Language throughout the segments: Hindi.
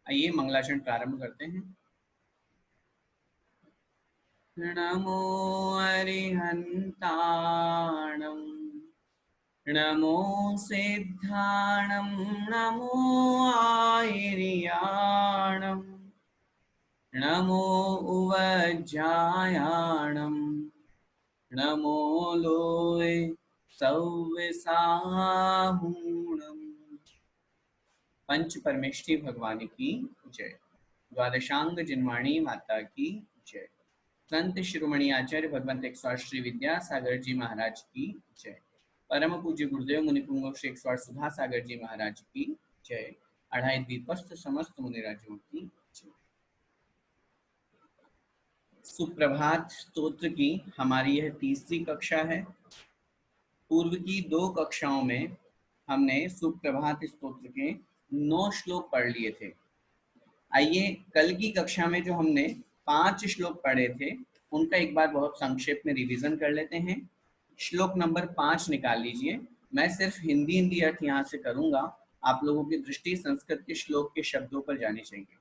आइए मंगलाचरण प्रारंभ करते हैं। नमो अरिहन्ताणं नमो सिद्धाणं नमो आयर्याणं नमो उवज्जायाणं नमो लोय सव्यसाहूणम्। पंच परमेष्ठी भगवान की जय। द्वादशांग जिनवाणी माता की जय। संत शिरोमणि आचार्य भगवंत 108 श्री विद्यासागर जी महाराज की जय। परम पूज्य गुरुदेव मुनिपुंगव श्री 108 सुधा सागर जी महाराज की जय। अढ़ाई द्वीपस्थ समस्त मुनिराजों की जय। सुप्रभात स्तोत्र की हमारी यह तीसरी कक्षा है। पूर्व की 2 कक्षाओं में हमने सुप्रभात स्तोत्र के 9 श्लोक पढ़ लिए थे। आइए कल की कक्षा में जो हमने 5 श्लोक पढ़े थे उनका एक बार बहुत संक्षेप में रिवीजन कर लेते हैं। श्लोक नंबर 5 निकाल लीजिए। मैं सिर्फ हिंदी अर्थ यहाँ से करूंगा, आप लोगों की दृष्टि संस्कृत के श्लोक के शब्दों पर जानी चाहिए।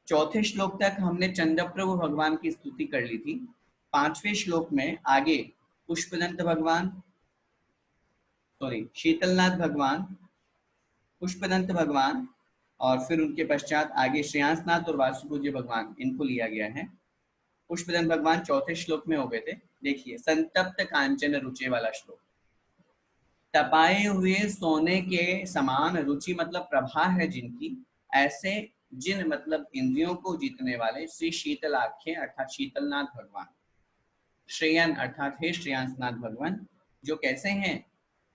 चौथे श्लोक तक हमने चंद्रप्रभु भगवान की स्तुति कर ली थी। 5वें श्लोक में आगे पुष्पदंत भगवान, शीतलनाथ भगवान, पुष्पदंत भगवान और फिर उनके पश्चात आगे श्रेयांसनाथ और वासुपूज्य भगवान, इनको लिया गया है। पुष्पदंत भगवान चौथे श्लोक में हो गए थे। देखिए, संतप्त कांचन रुचि वाला श्लोक। तपाए हुए सोने के समान, रुचि मतलब प्रभा है जिनकी, ऐसे जिन मतलब इंद्रियों को जीतने वाले श्री शीतलाख्य अर्थात शीतलनाथ भगवान। श्रेयन अर्थात हे श्रेयांसनाथ भगवान, जो कैसे हैं?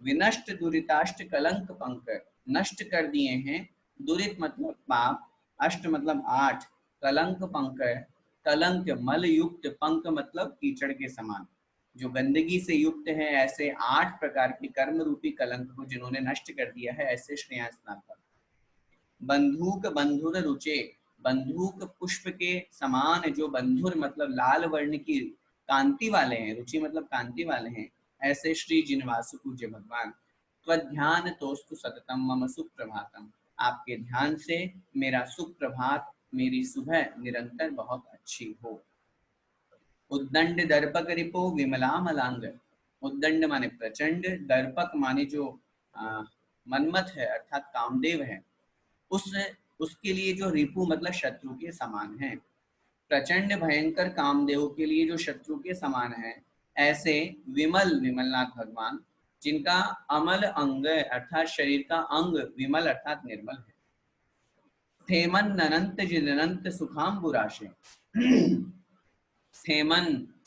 विनष्ट दुरिताष्ट कलंक पंक, नष्ट कर दिए हैं। दुरित मतलब पाप, अष्ट मतलब 8, कलंक पंक, कलंक मल युक्त, पंक मतलब कीचड़ के समान, जो गंदगी से युक्त है। ऐसे 8 प्रकार के कर्म रूपी कलंक को जिन्होंने नष्ट कर दिया है, ऐसे श्रेयांसनाथ भगवान। बंधुक बंधुर रुचे, बंधुक पुष्प के समान, जो बंधुर मतलब लाल वर्ण की कांति वाले हैं, रुचि मतलब कांति वाले हैं, ऐसे श्री जिनवासु पूज्य भगवान। त्वध्यान तोस्तु सततम मम सुप्रभातम, आपके ध्यान से मेरा सुप्रभात, मेरी सुबह निरंतर बहुत अच्छी हो। उद्दंड दर्पक रिपो विमलामलांग, उद्दंड माने प्रचंड, दर्पक माने जो मनमथ है अर्थात कामदेव है, उसके लिए जो रिपु मतलब शत्रु के समान है। प्रचंड भयंकर कामदेव के लिए जो शत्रु के समान है, ऐसे विमल विमलनाथ भगवान, जिनका अमल अंग अर्थात शरीर का अंग विमल अर्थात निर्मल है। स्थेमन अनंत जिनंत सुखाम्बुराशे, स्थेमन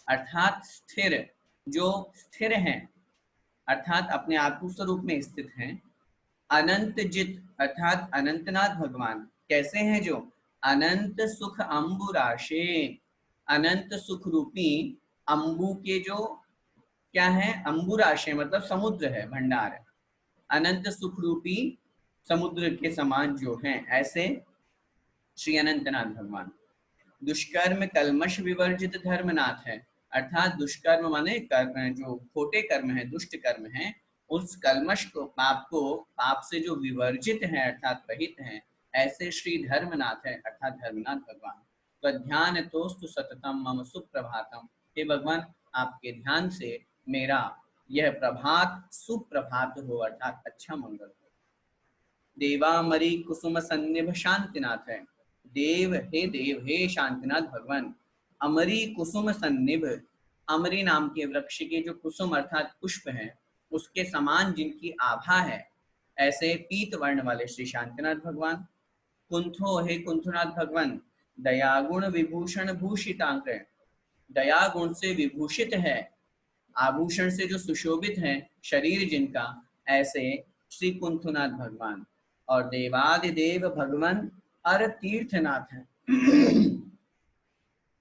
अर्थात स्थिर, जो स्थिर हैं अर्थात अपने आत्म स्वरूप में स्थित हैं। अनंत जित अर्थात अनंतनाथ भगवान कैसे हैं? जो अनंत सुख अंबुराशे, अनंत सुख रूपी अंबु के जो क्या है? अंबुराशे मतलब समुद्र है, भंडार। अनंत सुख रूपी समुद्र के समान जो हैं, ऐसे श्री अनंतनाथ भगवान। दुष्कर्म कलमश विवर्जित धर्मनाथ है, अर्थात दुष्कर्म माने कर्म, जो खोटे कर्म है, दुष्ट कर्म है, उस कलमश को, पाप से जो विवर्जित है अर्थात रहित है, ऐसे श्री धर्मनाथ है अर्थात धर्मनाथ भगवान। तो ध्यान तोस्तु सततम मम सुप्रभातम, हे भगवान आपके ध्यान से मेरा यह प्रभात सुप्रभात हो अर्थात अच्छा मंगल हो। देवामरी कुसुम सन्निभ शांतिनाथ है, देव हे शांतिनाथ भगवान। अमरी कुसुम सन्निभ, अमरी नाम के वृक्ष के जो कुसुम अर्थात पुष्प हैं, उसके समान जिनकी आभा है, ऐसे पीत वर्ण वाले श्री शांतिनाथ भगवान। कुंथो हे कुंथनाथ भगवान, दयागुण विभूषण भूषितांक, दया गुण से विभूषित है, आभूषण से जो सुशोभित है शरीर जिनका, ऐसे श्री कुंथनाथ भगवान। और देवादिदेव भगवान अर तीर्थनाथ है,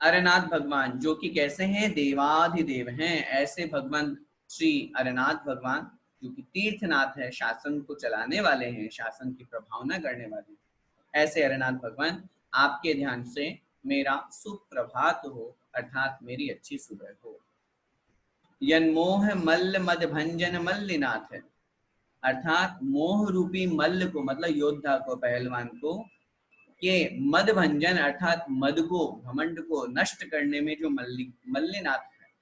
अरनाथ भगवान, जो कि कैसे हैं? देवाधिदेव हैं, ऐसे भगवान श्री अरनाथ भगवान, जो कि तीर्थनाथ है, शासन को चलाने वाले हैं, शासन की प्रभावना करने वाले हैं। ऐसे अरनाथ भगवान आपके ध्यान से मेरा सुप्रभात हो अर्थात मेरी अच्छी सुबह हो। यन्मोह मल्ल मद भंजन मल्लिनाथ है, अर्थात मोह रूपी मल्ल को मतलब योद्धा को, पहलवान को ये मद भंजन अर्थात मद को, घमंड को नष्ट करने में जो मल्लिनाथ है,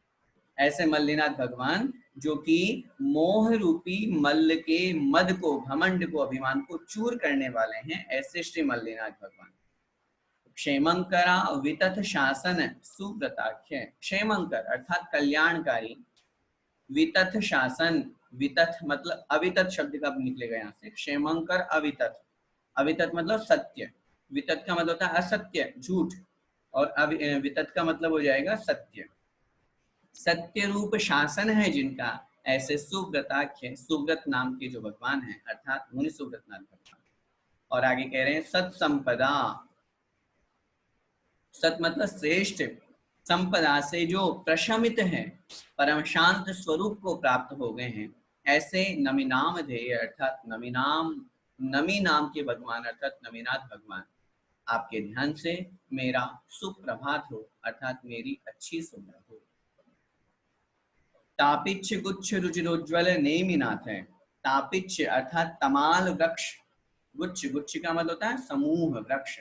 ऐसे मल्लिनाथ भगवान जो कि मोह रूपी मल्ल के मद को, घमंड को, अभिमान को चूर करने वाले हैं, ऐसे श्री मल्लिनाथ भगवान। क्षेमंकरा वितथ शासन सुव्रताख्य। क्षेमंकर अर्थात कल्याणकारी, वितथ शासन, वितथ मतलब अवितथ शब्द का निकलेगा यहाँ से, क्षेमंकर अवितथ, अवितथ मतलब सत्य, वितथ का मतलब होता है असत्य, झूठ, और वितथ का मतलब हो जाएगा सत्य। सत्य रूप शासन है जिनका, ऐसे सुव्रताख्य, सुव्रत नाम के जो भगवान हैं, अर्थात मुनि सुव्रतनाथ भगवान। और आगे कह रहे हैं सत संपदा, सत मतलब श्रेष्ठ, संपदा से जो प्रशमित है, परम शांत स्वरूप को प्राप्त हो गए हैं, ऐसे नमिनाम ध्येय अर्थात नमिनाम, नमी नाम के भगवान अर्थात नमीनाथ भगवान, आपके ध्यान से मेरा सुप्रभात हो, अर्थात मेरी अच्छी सुबह हो। तापिच्छ गुच्छ रुचिरोज्वल नेमिनाथ है। तापिच्छ अर्थात तमाल वृक्ष, गुच्छ, गुच्छ का मतलब होता है समूह, वृक्ष,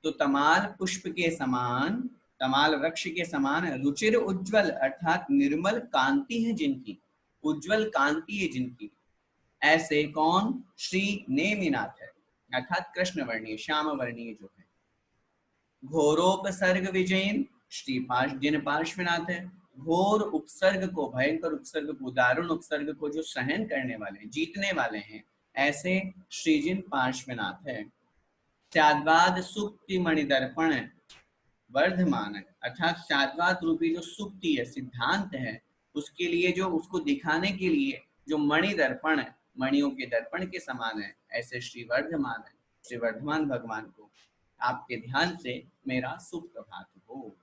तो तमाल पुष्प के समान, तमाल वृक्ष के समान, रुचिर उज्ज्वल अर्थात निर्मल कांति है जिनकी, उज्ज्वल कांति है जिनकी, ऐसे कौन, श्री नेमिनाथ है अर्थात कृष्ण वर्णीय, श्याम वर्णीय जो है। घोरोपसर्ग विजयन, श्री जिन पार्श्वनाथ है, घोर उपसर्ग को, भयंकर उपसर्ग को, दारुण उपसर्ग को जो सहन करने वाले हैं, जीतने वाले हैं, ऐसे श्रीजिन पार्श्वनाथ है। स्याद्वाद सुक्ति मणिदर्पण वर्धमान, अर्थात स्याद्वाद रूपी जो सुक्ति है, सिद्धांत है, उसके लिए जो, उसको दिखाने के लिए जो मणि दर्पण है, मणियों के दर्पण के समान है, ऐसे श्री वर्धमान है, श्री वर्धमान भगवान को आपके ध्यान से मेरा सुप्रभात हो।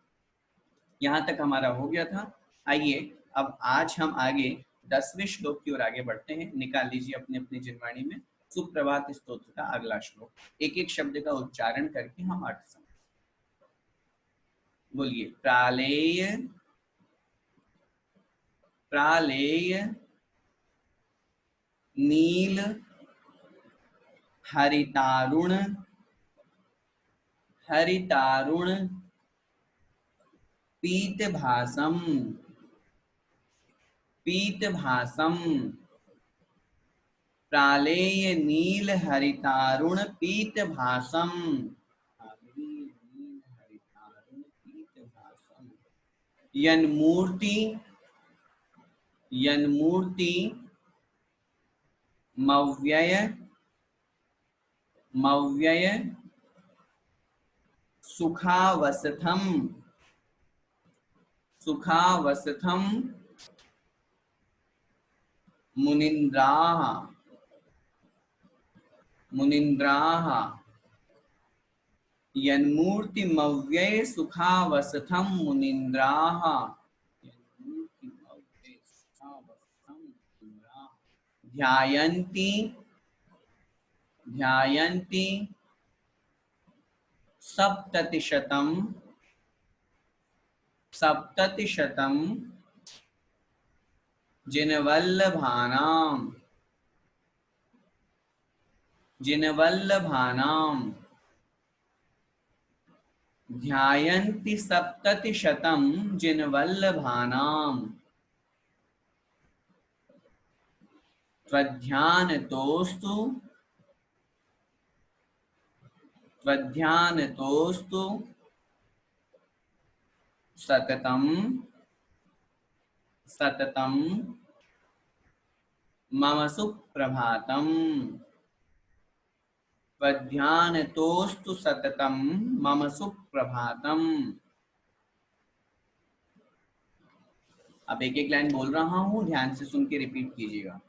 यहाँ तक हमारा हो गया था। आइए अब आज हम आगे 10वें श्लोक की ओर आगे बढ़ते हैं। निकाल लीजिए अपने अपने जिनवाणी में सुप्रभात स्तोत्र का अगला श्लोक, एक एक शब्द का उच्चारण करके हम अर्थ समझ। बोलिए, प्रालेय, प्रालेय नील हरितारुण, हरितारुण पीत भासम, पीत भासम, प्रालेय नील हरितारुण पीत भासम, यन्मूर्ति, यन्मूर्ति मव्यय, मव्यय सुखावसथम, सुखावसथम मुनिन्द्राः, मुनिन्द्राः यन्मूर्तिमव्यय सुखावसथम मुनिन्द्राः, ध्यायन्ति, ध्यायन्ति सप्ततिशतम, सप्ततिशतम जिनवल्लभानां, जिनवल्लभानां, ध्यायन्ति सप्ततिशतम जिनवल्लभानां, त्वध्यानतोस्तु, त्वध्यानतोस्तु सततं, सततं मम सुप्रभातम्, त्वध्यानतोस्तु सततं मम सुप्रभातम्। अब एक एक लाइन बोल रहा हूं, ध्यान से सुन के रिपीट कीजिएगा।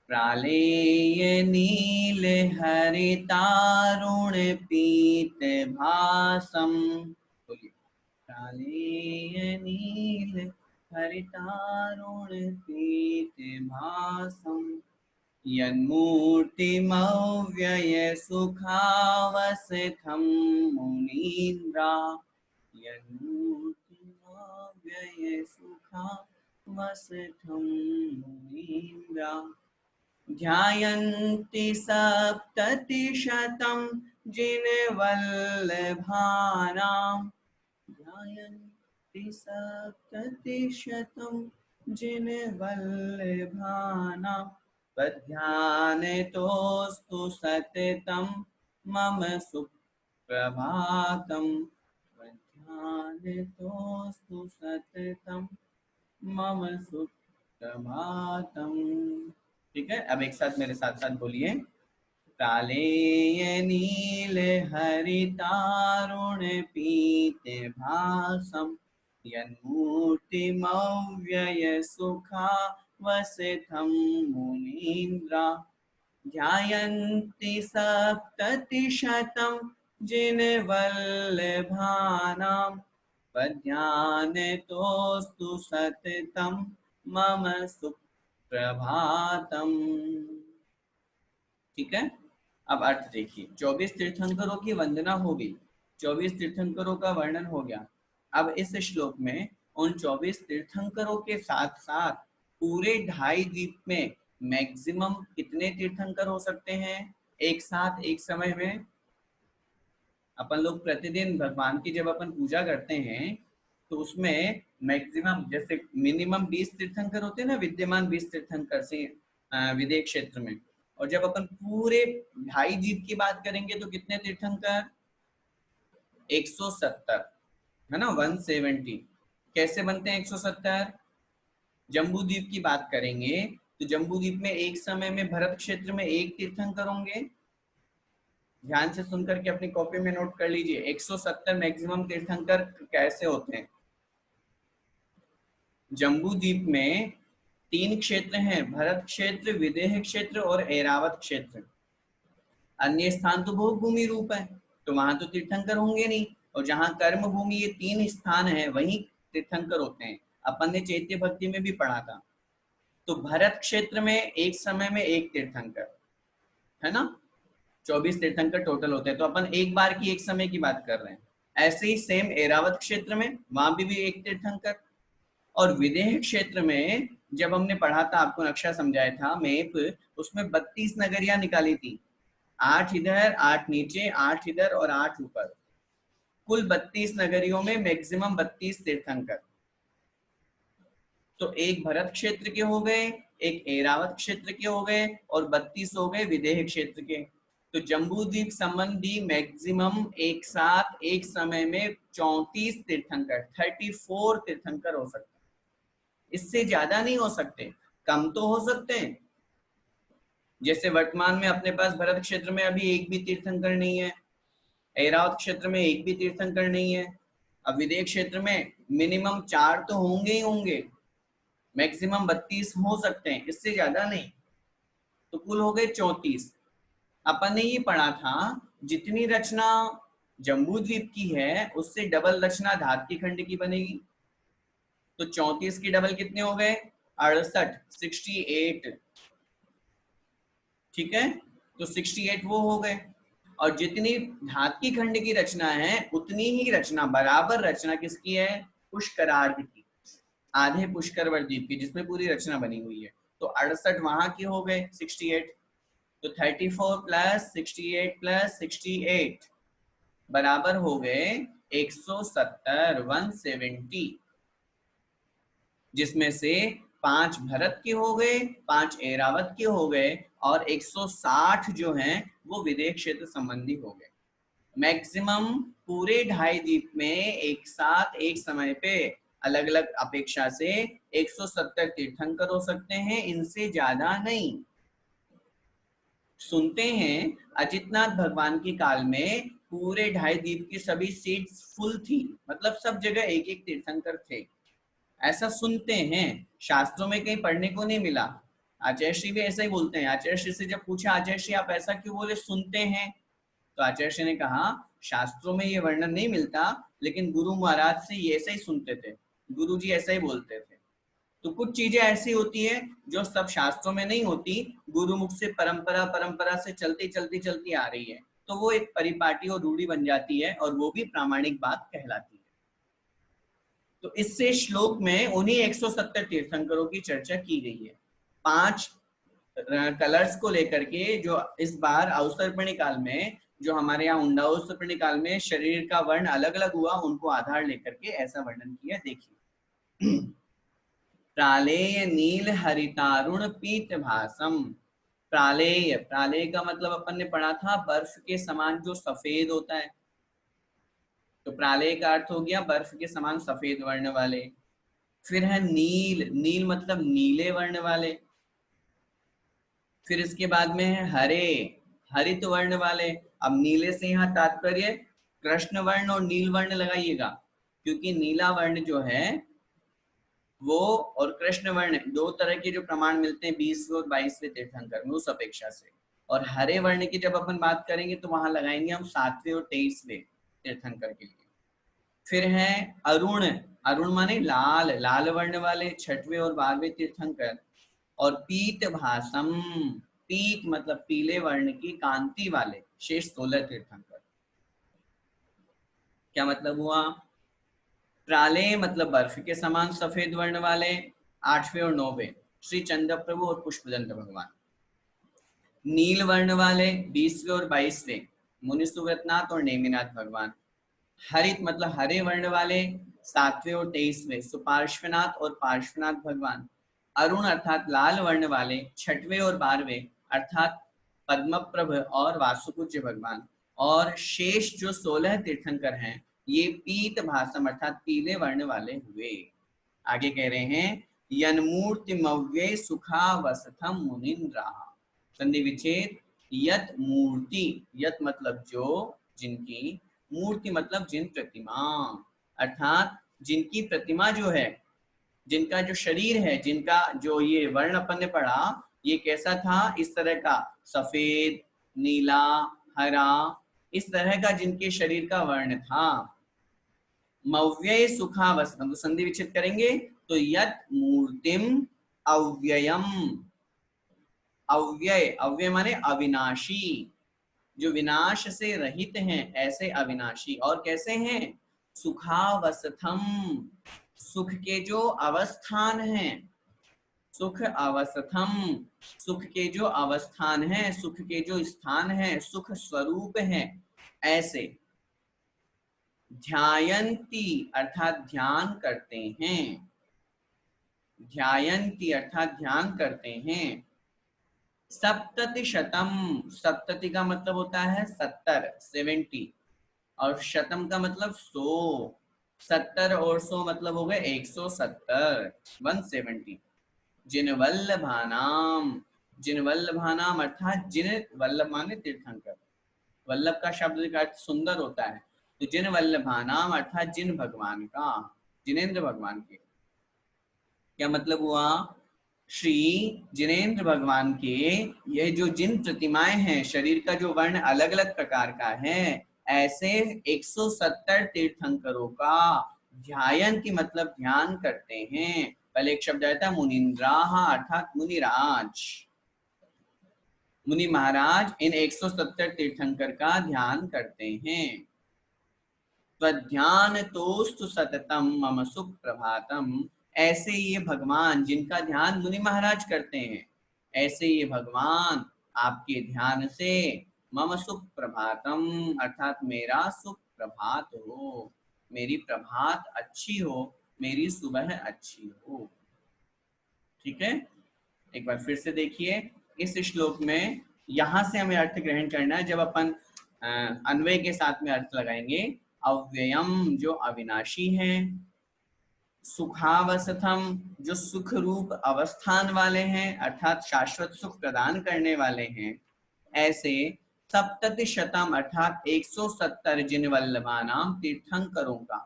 प्रालेय नील हरितारुण पीत भासम, बोलिए, प्रालेय नील हरितारुण पीत भासम, यन्मूर्तिमव्यय सुखावसथं मुनीन्द्रा, यन्मूर्तिमव्यय सुखावसथं मुनीन्द्रा, ध्यायन्ति सप्ततिशतं जिन वल्लभानां ध्यायन्ति सप्ततिशतं जिन वल्लभानां तद्ध्यानतोऽस्तु सततं मम सुप्रभातं तद्ध्यानतोऽस्तु सततं मम सुप्रभातं। ठीक है, अब एक साथ मेरे साथ साथ बोलिए। कालेय नील हरितारुण पीते भासम यन्मूर्तिमव्यय सुखा वसितं मुनीन्द्रा ध्यायन्ति सप्ततिशतं जिन वल्लभानां तद्ध्यानतोऽस्तु सततं मम सुप्रभातम्। ठीक है, अब अर्थ देखिए। 24 तीर्थंकरों की वंदना हो गई, 24 तीर्थंकरों का वर्णन हो गया। अब इस श्लोक में उन 24 तीर्थंकरों के साथ साथ पूरे 2.5 द्वीप में मैक्सिमम कितने तीर्थंकर हो सकते हैं एक साथ एक समय में? अपन लोग प्रतिदिन भगवान की जब अपन पूजा करते हैं तो उसमें मैक्सिमम, जैसे मिनिमम 20 तीर्थंकर होते हैं ना, विद्यमान 20 तीर्थंकर से विदेह क्षेत्र में। और जब अपन पूरे 2.5 द्वीप की बात करेंगे तो कितने तीर्थंकर? 170, है ना, 170। कैसे बनते हैं 170? जम्बू द्वीप की बात करेंगे तो जम्बू द्वीप में एक समय में भरत क्षेत्र में 1 तीर्थंकर होंगे। ध्यान से सुनकर के अपनी कॉपी में नोट कर लीजिए 170 मैक्सिमम तीर्थंकर कैसे होते हैं। जम्बू द्वीप में 3 क्षेत्र हैं, भरत क्षेत्र, विदेह क्षेत्र और ऐरावत क्षेत्र। अन्य स्थान तो भोग भूमि रूप है, तो वहां तो तीर्थंकर होंगे नहीं। और जहां कर्म भूमि, ये 3 स्थान है, वहीं तीर्थंकर होते हैं। अपन ने चैत्य भक्ति में भी पढ़ा था। तो भरत क्षेत्र में एक समय में 1 तीर्थंकर, है ना, 24 तीर्थंकर टोटल होते हैं। तो अपन एक बार की एक समय की बात कर रहे हैं। ऐसे ही सेम ऐरावत क्षेत्र में, वहां भी 1 तीर्थंकर। और विदेह क्षेत्र में जब हमने पढ़ा था, आपको नक्शा समझाया था, मैप, उसमें 32 नगरियां निकाली थी। 8 इधर, 8 नीचे, 8 इधर और 8 ऊपर। कुल 32 नगरियों में मैक्सिमम 32 तीर्थंकर। तो एक भरत क्षेत्र के हो गए, एक ऐरावत क्षेत्र के हो गए और 32 हो गए विदेह क्षेत्र के। तो जम्बू द्वीप संबंधी मैक्सिमम एक साथ एक समय में 34 तीर्थंकर, 34 तीर्थंकर हो सकते हैं। इससे ज्यादा नहीं हो सकते, कम तो हो सकते हैं। जैसे वर्तमान में अपने पास भरत क्षेत्र में अभी एक भी तीर्थंकर नहीं है, ऐरावत क्षेत्र में एक भी तीर्थंकर नहीं है। अब विदेह क्षेत्र में मिनिमम 4 तो होंगे ही होंगे, मैक्सिमम 32 हो सकते हैं, इससे ज्यादा नहीं। तो कुल हो गए 34। अपन ने ये पढ़ा था जितनी रचना जम्बू द्वीप की है उससे डबल रचना धातकी खंड की बनेगी। तो 34 की डबल कितने हो गए? 68, 68। ठीक है, तो 68 वो हो गए। और जितनी धातकी खंड की रचना है उतनी ही रचना, बराबर रचना किसकी है? पुष्करार्ध की, आधे पुष्कर द्वीप की, जिसमें पूरी रचना बनी हुई है। तो 68 वहां के हो गए 68। तो 34 प्लस 68 प्लस 68 बराबर हो गए 170, 170। जिसमें से 5 भरत के हो गए, 5 ऐरावत के हो गए और 160 जो हैं वो विदेह क्षेत्र संबंधी हो गए। मैक्सिमम पूरे 2.5 द्वीप में एक साथ एक समय पे अलग अलग अपेक्षा से 170 तीर्थंकर हो सकते हैं, इनसे ज्यादा नहीं। सुनते हैं अजितनाथ भगवान के काल में पूरे 2.5 द्वीप की सभी सीट्स फुल थी, मतलब सब जगह एक एक तीर्थंकर थे, ऐसा सुनते हैं। शास्त्रों में कहीं पढ़ने को नहीं मिला। आचार्य श्री भी ऐसा ही बोलते हैं। आचार्य श्री से जब पूछा, आचार्य श्री आप ऐसा क्यों बोले सुनते हैं, तो आचार्य श्री ने कहा शास्त्रों में ये वर्णन नहीं मिलता, लेकिन गुरु महाराज से ये ऐसा ही सुनते थे, गुरु जी ऐसा ही बोलते थे। तो कुछ चीजें ऐसी होती है जो सब शास्त्रों में नहीं होती, गुरुमुख से परंपरा परंपरा से चलती चलती चलती आ रही है, तो वो एक परिपाटी और रूढ़ी बन जाती है और वो भी प्रामाणिक बात कहलाती है। तो इससे श्लोक में उन्हीं 170 तीर्थंकरों की चर्चा की गई है। 5 कलर्स को लेकर के जो इस बार अवसर्पणी काल में जो हमारे यहाँ उंडाओ निकाल में शरीर का वर्ण अलग अलग हुआ, उनको आधार लेकर के ऐसा वर्णन किया। देखिए प्रालेय नील हरितारुण पीत भासम। प्रालेय, प्रालेय का मतलब अपन ने पढ़ा था बर्फ के समान जो सफेद होता है, तो प्रालेय का अर्थ हो गया बर्फ के समान सफेद वर्ण वाले। फिर है नील, नील मतलब नीले वर्ण वाले। फिर इसके बाद में है हरे, हरित वर्ण वाले। अब नीले से यहाँ तात्पर्य कृष्ण वर्ण और नील वर्ण लगाइएगा, क्योंकि नीला वर्ण जो है वो और कृष्ण वर्ण दो तरह के जो प्रमाण मिलते हैं 20वें और 22वें तीर्थंकर में उस अपेक्षा से। और हरे वर्ण की जब अपन बात करेंगे तो वहां लगाएंगे हम 7वें और 23वें तीर्थंकर के लिए। फिर है अरुण, अरुण माने लाल, लाल वर्ण वाले 6वें और 12वें तीर्थंकर। और पीत भासम, पीत मतलब पीले वर्ण की कांति वाले शेष 16 तीर्थंकर। क्या मतलब हुआ? प्रालेय मतलब बर्फ के समान सफेद वर्ण वाले 8वें और 9वें श्री चंद्र प्रभु और पुष्पदंत भगवान। नील वर्ण वाले 20वें और 22वें मुनि सुव्रतनाथ और नेमिनाथ भगवान। हरित मतलब हरे वर्ण वाले 7वें और 23वें सुपार्श्वनाथ और पार्श्वनाथ भगवान। अरुण अर्थात लाल वर्ण वाले 6वें और 12वें अर्थात पद्मप्रभ और वासुपूज्य भगवान। और शेष जो 16 तीर्थंकर हैं ये पीत भासम अर्थात पीले वर्ण वाले हुए। आगे कह रहे हैं यन्मूर्तिमव्यय सुखावसथम मुनिन्द्रा। संधि विच्छेद यत मूर्ति, यत मतलब जो, जिनकी, मूर्ति मतलब जिन प्रतिमा, अर्थात जिनकी प्रतिमा जो है, जिनका जो शरीर है, जिनका जो ये वर्ण अपन ने पढ़ा ये कैसा था, इस तरह का सफेद, नीला, हरा, इस तरह का जिनके शरीर का वर्ण था। मव्यय सुखावसतम, तो संधि विच्छेद करेंगे तो यत मूर्तिम अव्ययम, अव्यय, अव्यय माने अविनाशी, जो विनाश से रहित हैं ऐसे अविनाशी। और कैसे हैं? सुखावसथम, सुख के जो अवस्थान हैं, सुख अवस्थम, सुख के जो अवस्थान है, सुख के जो स्थान है, सुख स्वरूप है ऐसे। ध्यायन्ति अर्थात ध्यान करते हैं, ध्यायन्ति अर्थात ध्यान करते हैं। सप्तति शतम, सप्तति का मतलब होता है 70, 70, और शतम का मतलब 100, 70 और 100 मतलब हो गए 170, 170। जिन वल्लभानाम, जिन वल्लभानाम अर्थात जिन, वल्लभ माने तीर्थंकर, वल्लभ का शब्द का अर्थ सुंदर होता है, तो जिन वल्लभानाम अर्थात जिन भगवान का, जिनेन्द्र भगवान के। क्या मतलब हुआ? श्री जिनेन्द्र भगवान के ये जो जिन प्रतिमाएं हैं, शरीर का जो वर्ण अलग अलग प्रकार का है, ऐसे 170 तीर्थंकरों का ध्यान की मतलब ध्यान करते हैं। पहले एक शब्द आया था मुनिन्द्राः अर्थात मुनिराज, मुनि महाराज इन 170 तीर्थंकर का ध्यान करते हैं। त्वध्यान तोस्तु सततम मम सुप्रभातम, ऐसे ये भगवान जिनका ध्यान मुनि महाराज करते हैं, ऐसे ये भगवान आपके ध्यान से मम सुप्रभातम अर्थात मेरा सुप्रभात हो, मेरी प्रभात अच्छी हो, मेरी सुबह अच्छी हो। ठीक है, एक बार फिर से देखिए इस श्लोक में, यहां से हमें अर्थ ग्रहण करना है। जब अपन अन्वय के साथ में अर्थ लगाएंगे, अव्ययम जो अविनाशी है, सुखावसथम जो सुख रूप अवस्थान वाले हैं अर्थात शाश्वत सुख प्रदान करने वाले हैं, ऐसे सप्तति शतम अर्थात 170 जिन वल्लभानाम तीर्थंकरों का।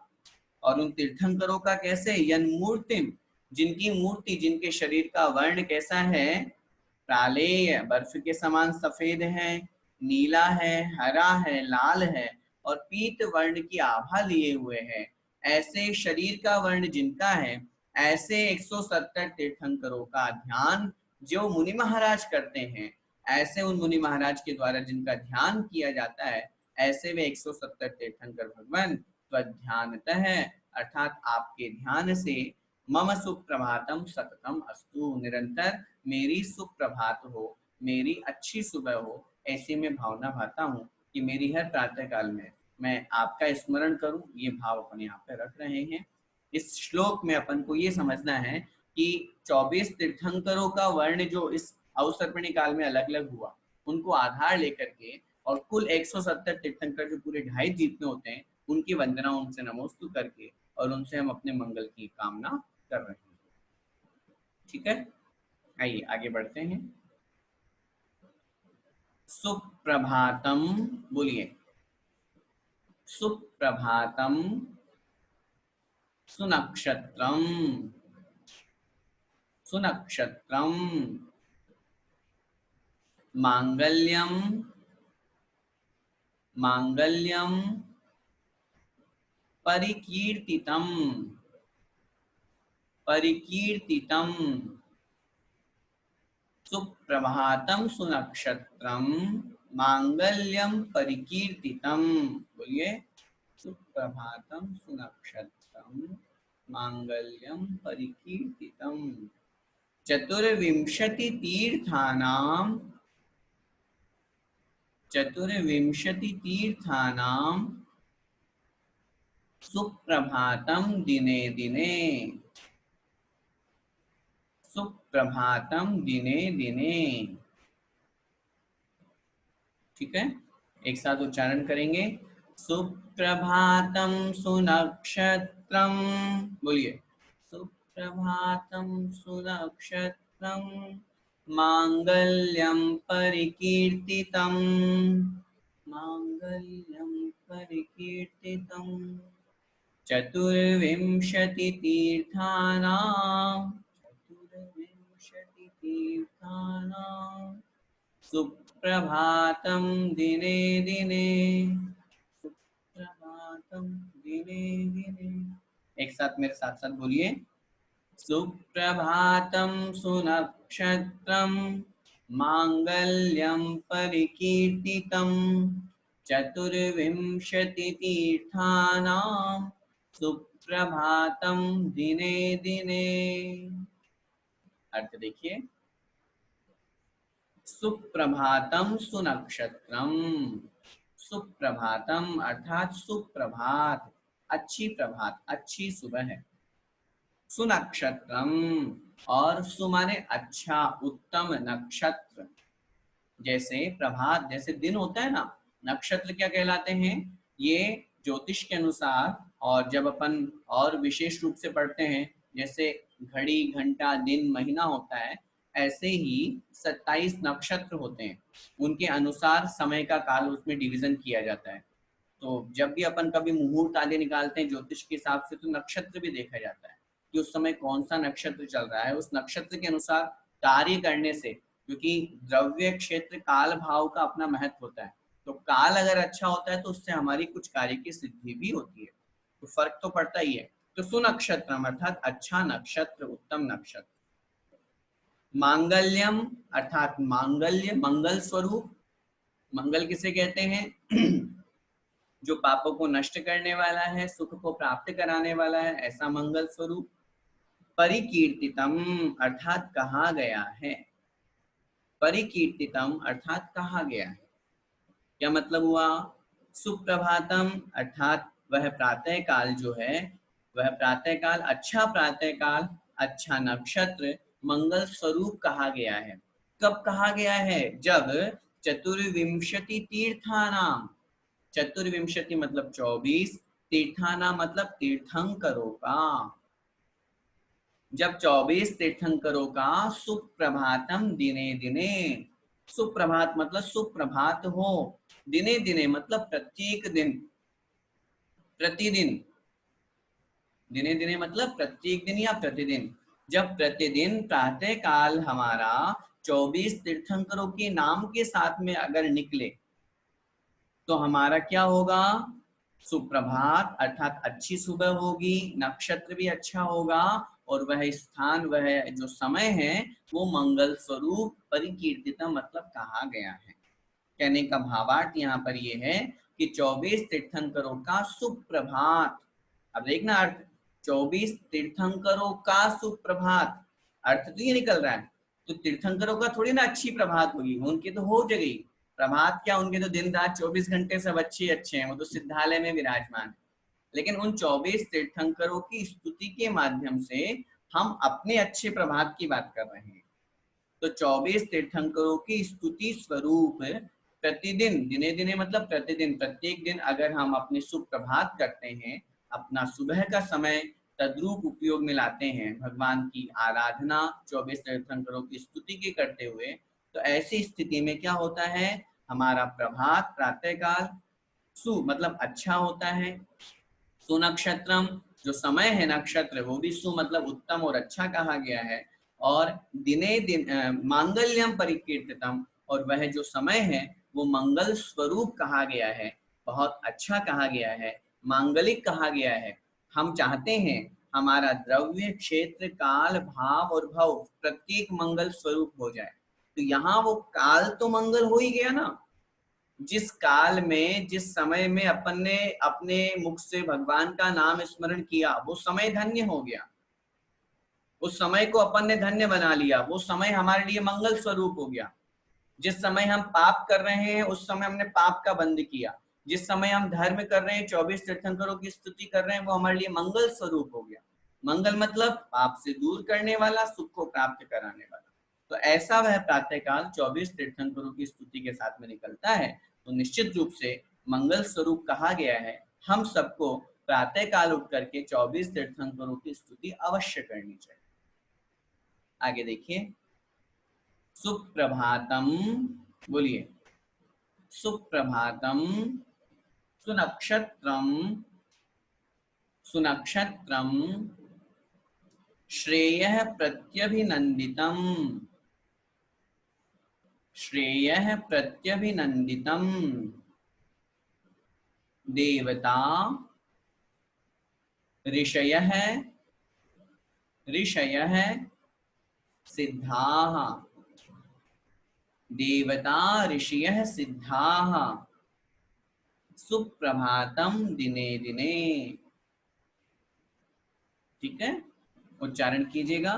और उन तीर्थंकरों का कैसे? यन मूर्तिम, जिनकी मूर्ति, जिनके शरीर का वर्ण कैसा है? प्रालेय बर्फ के समान सफेद है, नीला है, हरा है, लाल है, और पीत वर्ण की आभा लिए हुए है, ऐसे शरीर का वर्ण जिनका है, ऐसे 170 तीर्थंकरों का ध्यान जो मुनि महाराज करते हैं, ऐसे उन मुनि महाराज के द्वारा जिनका ध्यान किया जाता है, ऐसे वे 170 तीर्थंकर भगवान त्वध्यानतः अर्थात आपके ध्यान से मम सुप्रभातम सततम अस्तु, निरंतर मेरी सुप्रभात हो, मेरी अच्छी सुबह हो, ऐसी मैं भावना भाता हूँ। कि मेरी हर प्रातः काल में मैं आपका स्मरण करूं, ये भाव अपन यहाँ पे रख रहे हैं। इस श्लोक में अपन को ये समझना है कि 24 तीर्थंकरों का वर्ण जो इस अवसर्पिणी काल में अलग अलग हुआ, उनको आधार लेकर के और कुल 170 तीर्थंकर जो पूरे 2.5 द्वीप में होते हैं, उनकी वंदना, उनसे नमोस्तु करके और उनसे हम अपने मंगल की कामना कर रहे हैं। ठीक है, आइए आगे बढ़ते हैं। सुप्रभातम, बोलिए सुप्रभातम, सुनक्षत्रम, सुनक्षत्रम, मांगल्यम, मांगल्यम, परिकीर्तितम, परिकीर्तितम, सुप्रभातम सुनक्षत्रम, मांगल्यम परिकीर्तितम, बोलिए सुप्रभातम सुनक्षत्रम, मांगल्यम परिकीर्तितम, चतुर्विंशति तीर्थानां, चतुर्विंशति तीर्थानां सुप्रभातम दिने दिने, सुप्रभातम दिने दिने। ठीक है, एक साथ उच्चारण करेंगे। सुप्रभातम सुनक्षत्रम, बोलिए सुप्रभातम सुनक्षत्रम, मांगल्यम परिकीर्तितम, मांगल्यम परिकीर्तितम, चतुर्विंशति तीर्थानां, चतुर्विंशति तीर्थानां सुप्रभातम दिने दिने, सुप्रभातम दिने दिने। एक साथ मेरे साथ साथ बोलिए। सुप्रभातम सुनक्षत्रम, मांगल्यम परिकीर्तितम, चतुर्विंशति तीर्थानां सुप्रभातम दिने दिने। अर्थ देखिए, सुप्रभातम सुनक्षत्रम, सुप्रभातम अर्थात सुप्रभात, अच्छी प्रभात, अच्छी सुबह है। सुनक्षत्रम, और सु माने अच्छा, उत्तम नक्षत्र। जैसे प्रभात जैसे दिन होता है ना, नक्षत्र क्या कहलाते हैं? ये ज्योतिष के अनुसार, और जब अपन और विशेष रूप से पढ़ते हैं, जैसे घड़ी, घंटा, दिन, महीना होता है, ऐसे ही 27 नक्षत्र होते हैं, उनके अनुसार समय का काल उसमें डिवीजन किया जाता है। तो जब भी अपन कभी मुहूर्त आदि निकालते हैं ज्योतिष के हिसाब से, तो नक्षत्र भी देखा जाता है कि उस समय कौन सा नक्षत्र चल रहा है। उस नक्षत्र के अनुसार कार्य करने से, क्योंकि द्रव्य क्षेत्र काल भाव का अपना महत्व होता है, तो काल अगर अच्छा होता है तो उससे हमारी कुछ कार्य की सिद्धि भी होती है, तो फर्क तो पड़ता ही है। तो सुनक्षत्रम अर्थात अच्छा नक्षत्र, उत्तम नक्षत्र। मांगल्यम अर्थात मांगल्य, मंगल स्वरूप। मंगल किसे कहते हैं? जो पापों को नष्ट करने वाला है, सुख को प्राप्त कराने वाला है, ऐसा मंगल स्वरूप। परिकीर्तितम अर्थात कहा गया है, परिकीर्तितम अर्थात कहा गया है। क्या मतलब हुआ? सुप्रभातम अर्थात वह प्रातः काल जो है, वह प्रातः काल अच्छा, प्रातः काल अच्छा नक्षत्र मंगल स्वरूप कहा गया है। कब कहा गया है? जब चतुर्विंशति तीर्थानाम, चतुर्विंशति मतलब 24, तीर्थाना मतलब तीर्थंकरों का, जब 24 तीर्थंकरों का सुप्रभातम दिने दिने, सुप्रभात मतलब सुप्रभात हो, दिने दिने मतलब प्रत्येक दिन, प्रतिदिन, दिने दिने मतलब प्रत्येक दिन या प्रतिदिन। जब प्रतिदिन प्रातः काल हमारा 24 तीर्थंकरों के नाम के साथ में अगर निकले, तो हमारा क्या होगा? सुप्रभात अर्थात अच्छी सुबह होगी, नक्षत्र भी अच्छा होगा, और वह स्थान, वह जो समय है, वो मंगल स्वरूप परिकीर्तित मतलब कहा गया है। कहने का भावार्थ यहाँ पर ये है कि 24 तीर्थंकरों का सुप्रभात। अब देखना अर्थ, 24 तीर्थंकरों का सुप्रभात, अर्थ तो ये निकल रहा है। तो तीर्थंकरों का थोड़ी ना अच्छी प्रभात होगी, उनकी तो हो जाएगी, प्रभात क्या, उनके तो दिन रात 24 घंटे सब अच्छे अच्छे हैं, वो तो सिद्धालय में विराजमान है। लेकिन उन 24 तीर्थंकरों की स्तुति के माध्यम से हम अपने अच्छे प्रभात की बात कर रहे हैं। तो 24 तीर्थंकरों की स्तुति स्वरूप प्रतिदिन, दिने दिने मतलब प्रतिदिन, प्रत्येक दिन अगर हम अपने सुप्रभात करते हैं, अपना सुबह का समय तद्रूप उपयोग में लाते हैं भगवान की आराधना 24 तीर्थंकरों की स्तुति के करते हुए, तो ऐसी स्थिति में क्या होता है, हमारा प्रभात प्रातःकाल सु मतलब अच्छा होता है। सुनक्षत्रम जो समय है नक्षत्र, वो भी सु मतलब उत्तम और अच्छा कहा गया है। और दिने दिन मांगल्यम परिकीर्तितम, और वह जो समय है वो मंगल स्वरूप कहा गया है, बहुत अच्छा कहा गया है, मांगलिक कहा गया है। हम चाहते हैं हमारा द्रव्य क्षेत्र काल भाव और भव प्रत्येक मंगल स्वरूप हो जाए, तो यहाँ वो काल तो मंगल हो ही गया ना। जिस काल में, जिस समय में अपन ने अपने मुख से भगवान का नाम स्मरण किया, वो समय धन्य हो गया, उस समय को अपन ने धन्य बना लिया, वो समय हमारे लिए मंगल स्वरूप हो गया। जिस समय हम पाप कर रहे हैं उस समय हमने पाप का बंद किया, जिस समय हम धर्म कर रहे हैं 24 तीर्थंकरों की स्तुति कर रहे हैं, वो हमारे लिए मंगल स्वरूप हो गया। मंगल मतलब पाप से दूर करने वाला, सुख को प्राप्त कराने वाला। तो ऐसा वह प्रातःकाल 24 तीर्थंकरों की स्तुति के साथ में निकलता है, तो निश्चित रूप से मंगल स्वरूप कहा गया है। हम सबको प्रातःकाल उठ करके 24 तीर्थंकरों की स्तुति अवश्य करनी चाहिए। आगे देखिए, सुप्रभातम, बोलिए, सुप्रभातम सुनक्षत्रम, सुनक्षत्रम श्रेयः प्रत्यभिनंदितम, श्रेयः प्रत्यभिनंदितम देवता ऋषयः, ऋषयः सिद्धाः, देवता ऋषयः सिद्धाः सुप्रभातम दिने दिने। ठीक है, उच्चारण कीजिएगा,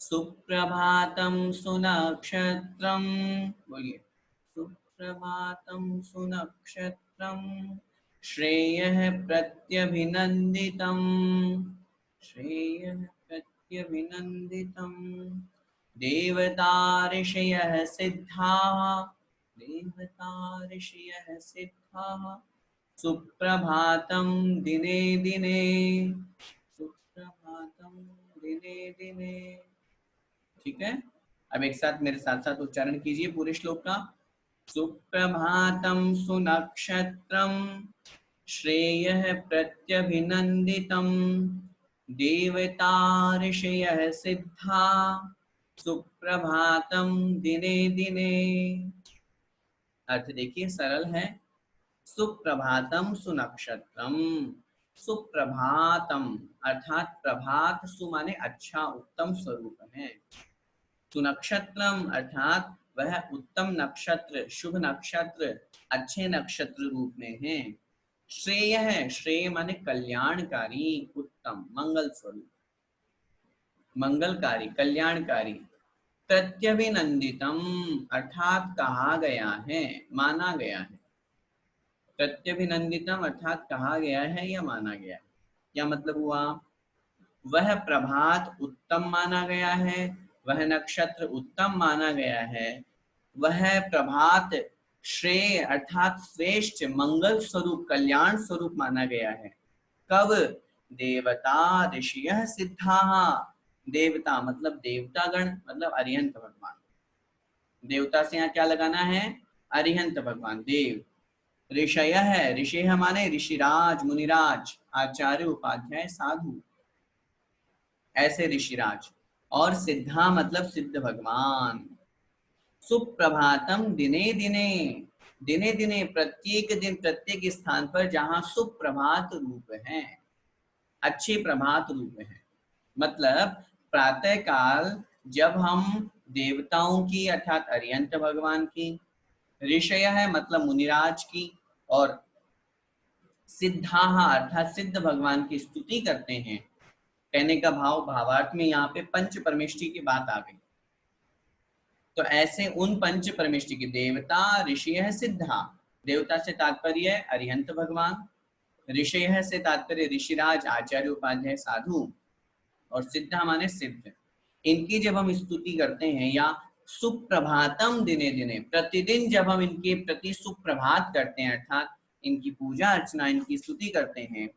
सुप्रभातम सुनक्षत्रम, बोलिए, सुप्रभातम सुनक्षत्रम श्रेयः प्रत्यभिनंदितम, श्रेयः प्रत्यभिनंदितम देवता ऋषयः सिद्धाः, देवता ऋषयः सिद्धाः सुप्रभातम दिने दिने, सुप्रभातम दिने दिने। ठीक है, अब एक साथ मेरे साथ साथ उच्चारण कीजिए पूरे श्लोक का। सुप्रभातम सुनक्षत्रम श्रेयः प्रत्यभिनंदितम देवता ऋषयः सिद्धा सुप्रभातम दिने दिने। अर्थ देखिए, सरल है। सुप्रभातम सुनक्षत्रम, सुप्रभातम अर्थात प्रभात, सु माने अच्छा उत्तम स्वरूप है, सुनक्षत्रम अर्थात वह उत्तम नक्षत्र, शुभ नक्षत्र, अच्छे नक्षत्र रूप में है। श्रेय है, श्रेय माने कल्याणकारी, उत्तम मंगल स्वरूप, मंगलकारी कल्याणकारी। प्रत्यभिनंदितम अर्थात कहा गया है, माना गया है। प्रत्यभिनंदितम अर्थात कहा गया है या माना गया है। क्या मतलब हुआ, वह प्रभात उत्तम माना गया है, वह नक्षत्र उत्तम माना गया है, वह प्रभात श्रेय अर्थात श्रेष्ठ मंगल स्वरूप कल्याण स्वरूप माना गया है। कब, देवता ऋषियः सिद्धाः, देवता मतलब देवतागण मतलब अरिहंत भगवान, देवता से यहाँ क्या लगाना है, अरिहंत भगवान देव। ऋषय है, ऋषि माने ऋषिराज मुनिराज आचार्य उपाध्याय साधु, ऐसे ऋषिराज। और सिद्धा मतलब सिद्ध भगवान। सुप्रभातम दिने दिने, दिने दिने प्रत्येक दिन प्रत्येक स्थान पर जहां सुप्रभात रूप है, अच्छे प्रभात रूप है, मतलब प्रातः काल जब हम देवताओं की अर्थात अरिहंत भगवान की, ऋषय है मतलब मुनिराज की, और सिद्धाः अर्थात सिद्ध भगवान की स्तुति करते हैं। कहने का भाव, भावार्थ में यहाँ पे पंच परमेष्टि की बात आ गई। तो ऐसे उन पंच परमेष्टि के देवता ऋषि सिद्धा, देवता से तात्पर्य अरिहंत भगवान, ऋषय से तात्पर्य ऋषिराज आचार्य उपाध्याय साधु, और सिद्धा माने सिद्ध। इनकी जब हम स्तुति करते हैं या सुप्रभातम दिने दिने, प्रतिदिन जब हम इनके प्रति सुप्रभात करते हैं अर्थात इनकी पूजा अर्चना इनकी स्तुति करते हैं,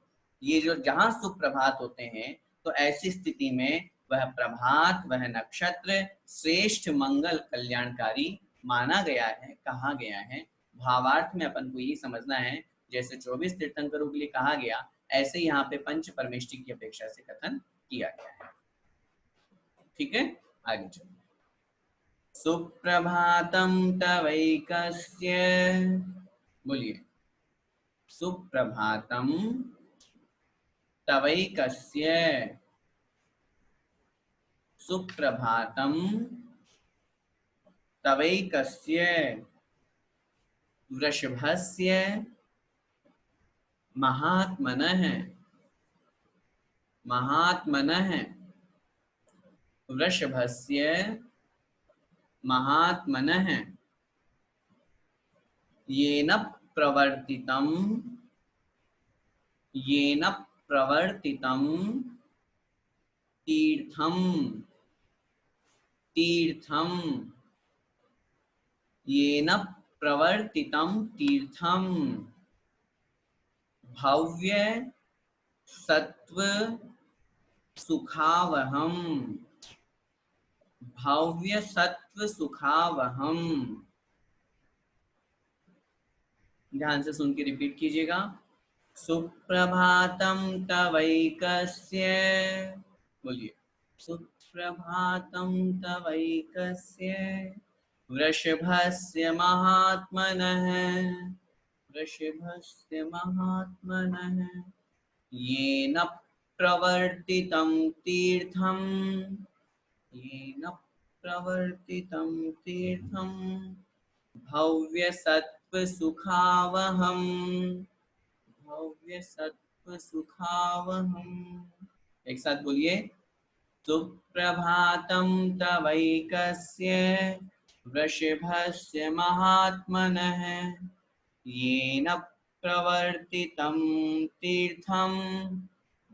ये जो जहां सुप्रभात होते हैं तो ऐसी स्थिति में वह प्रभात वह नक्षत्र श्रेष्ठ मंगल कल्याणकारी माना गया है, कहा गया है। भावार्थ में अपन को ये समझना है, जैसे 24 तीर्थंकरों के लिए कहा गया ऐसे यहाँ पे पंच परमेष्टि की अपेक्षा से कथन किया गया है। ठीक है, आगे चलिए। सुप्रभातम तवैकस्य, बोलिए, सुप्रभातम तवैकस्य, सुप्रभातम तवैकस्य वृषभस्य महात्मनः, महात्मनः वृषभस्य महात्मनः येन प्रवर्तितं, येन प्रवर्तितं तीर्थं, तीर्थं येन प्रवर्तितं तीर्थं भव्य सत्व सुखावहम, भव्य सत्व सुखावहम। ध्यान से सुन के रिपीट कीजिएगा। सुप्रभातम तवैकस्य, बोलिए, सुप्रभातम तवैकस्य वृषभस्य महात्मनः, वृषभस्य महात्मनः येन प्रवर्तितं तीर्थं, येन प्रवर्तितं तीर्थं भव्य सत्व सुखावहम, भव्य सत्व सुखावहम। एक साथ बोलिए, सुप्रभातं तवैकस्य वृषभस्य महात्मनः येन प्रवर्तितं तीर्थं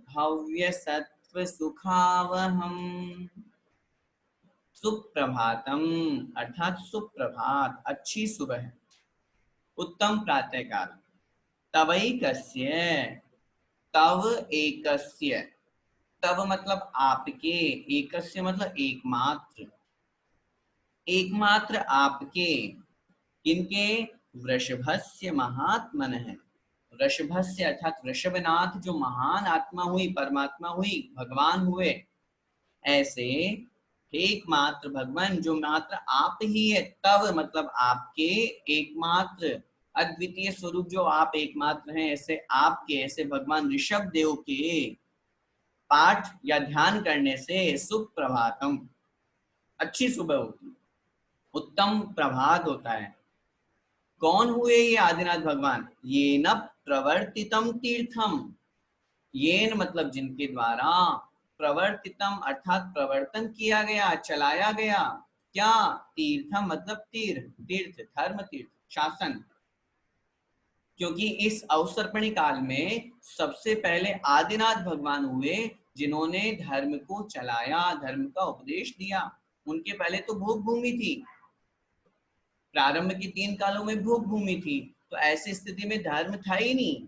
भव्य सत्व सुखावहम। सुप्रभातम अर्थात सुप्रभात, अच्छी सुबह, उत्तम प्रातःकाल। तवैकस्य, तव एकस्य, तव मतलब आपके, एकस्य मतलब एकमात्र, एकमात्र आपके, किनके, वृषभस्य महात्मनः, वृषभस्य अर्थात वृषभनाथ जो महान आत्मा हुई, परमात्मा हुई, भगवान हुए, ऐसे एकमात्र भगवान जो मात्र आप ही है, तव मतलब आपके, एकमात्र अद्वितीय स्वरूप जो आप एकमात्र हैं, ऐसे आपके, ऐसे भगवान ऋषभ देव के पाठ या ध्यान करने से सुप्रभातम, अच्छी सुबह होती, उत्तम प्रभात होता है। कौन हुए ये आदिनाथ भगवान? ये न प्रवर्तितम तीर्थम, येन मतलब जिनके द्वारा, प्रवर्तितम अर्थात प्रवर्तन किया गया, चलाया गया, क्या, तीर्थम मतलब तीर्थ, तीर्थ धर्म तीर्थ शासन। क्योंकि इस अवसर्पणी काल में सबसे पहले आदिनाथ भगवान हुए जिन्होंने धर्म को चलाया, धर्म का उपदेश दिया। उनके पहले तो भोग भूमि थी, प्रारंभ की 3 कालों में भोग भूमि थी, तो ऐसी स्थिति में धर्म था ही नहीं,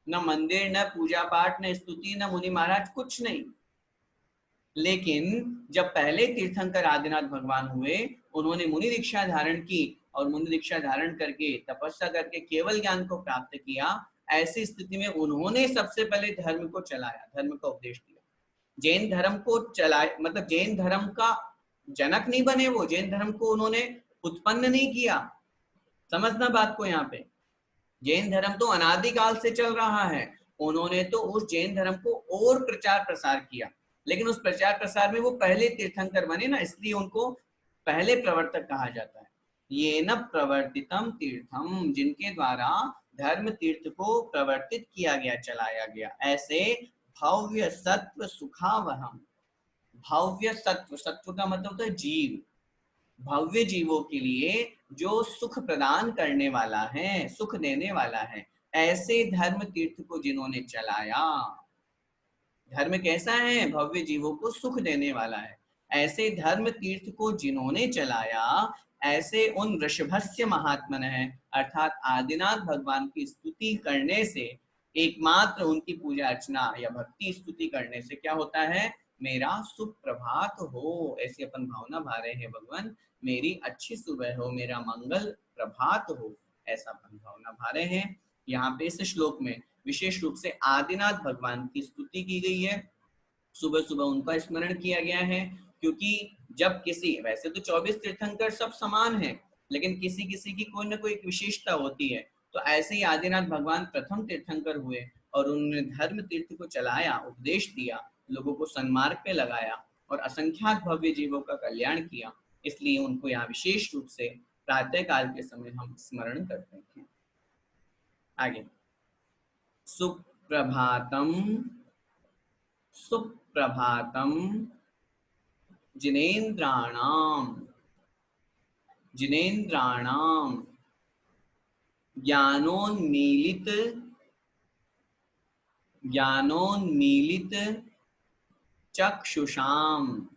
न मंदिर, न पूजा पाठ, न स्तुति, न मुनि महाराज, कुछ नहीं। लेकिन जब पहले तीर्थंकर आदिनाथ भगवान हुए, उन्होंने मुनि दीक्षा धारण की और मुनि दीक्षा धारण करके तपस्या करके केवल ज्ञान को प्राप्त किया। ऐसी स्थिति में उन्होंने सबसे पहले धर्म को चलाया, धर्म का उपदेश दिया। जैन धर्म को चलाए मतलब जैन धर्म का जनक नहीं बने वो, जैन धर्म को उन्होंने उत्पन्न नहीं किया। समझना बात को यहाँ पे, जैन धर्म तो अनादिकाल से चल रहा है, उन्होंने तो उस जैन धर्म को और प्रचार प्रसार किया, लेकिन उस प्रचार प्रसार में वो पहले तीर्थंकर बने ना, इसलिए उनको पहले प्रवर्तक कहा जाता है। ये न प्रवर्तितम तीर्थम, जिनके द्वारा धर्म तीर्थ को प्रवर्तित किया गया, चलाया गया। ऐसे भव्य सत्व सुखावहम, भव्य सत्व, सत्व का मतलब होता है जीव, भव्य जीवों के लिए जो सुख प्रदान करने वाला है, सुख देने वाला है, ऐसे धर्म तीर्थ को जिन्होंने चलाया। धर्म कैसा है? भव्य जीवों को सुख देने वाला है। ऐसे धर्म तीर्थ को जिन्होंने चलाया, ऐसे उन वृषभस्य महात्मन है, अर्थात आदिनाथ भगवान की स्तुति करने से, एकमात्र उनकी पूजा अर्चना या भक्ति स्तुति करने से क्या होता है? मेरा सुप्रभात हो, ऐसी अपन भावना भा रहे हैं भगवान, मेरी अच्छी सुबह हो, मेरा मंगल प्रभात हो, ऐसा अपन भावना भा रहे हैं। यहाँ पे इस श्लोक में विशेष रूप से आदिनाथ भगवान की स्तुति की गई है, सुबह सुबह उनका स्मरण किया गया है। क्योंकि जब किसी, वैसे तो 24 तीर्थंकर सब समान हैं, लेकिन किसी किसी की कोई ना कोई एक विशेषता होती है। तो ऐसे ही आदिनाथ भगवान प्रथम तीर्थंकर हुए और उन्होंने धर्म तीर्थ को चलाया, उपदेश दिया, लोगों को सन्मार्ग पे लगाया और असंख्यात भव्य जीवों का कल्याण किया। इसलिए उनको यहाँ विशेष रूप से प्रातः काल के समय हम स्मरण करते हैं। आगे, सुप्रभातम सुप्रभातम जिनेन्द्राणाम जिनेन्द्राणाम ज्ञानोन्मीलित चक्षुषाम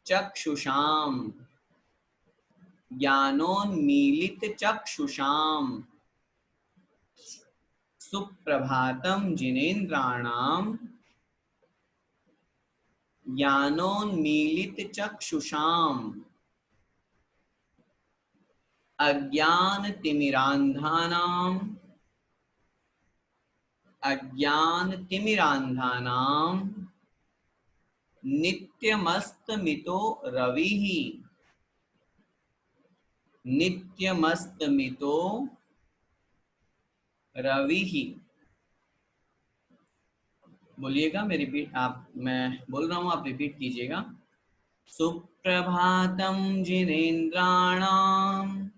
चक्षुषाम ज्ञानोन्मीलित चक्षुषाम सुप्रभातम जिनेन्द्राणाम ज्ञानोन्मीलित चक्षुषाम अज्ञानतिमिरान्धानां नित्यमस्तमितो रविः नित्यमस्तमितो रविः। बोलिएगा, मैं रिपीट, मैं बोल रहा हूँ, आप रिपीट कीजिएगा। सुप्रभातम जिनेन्द्राणाम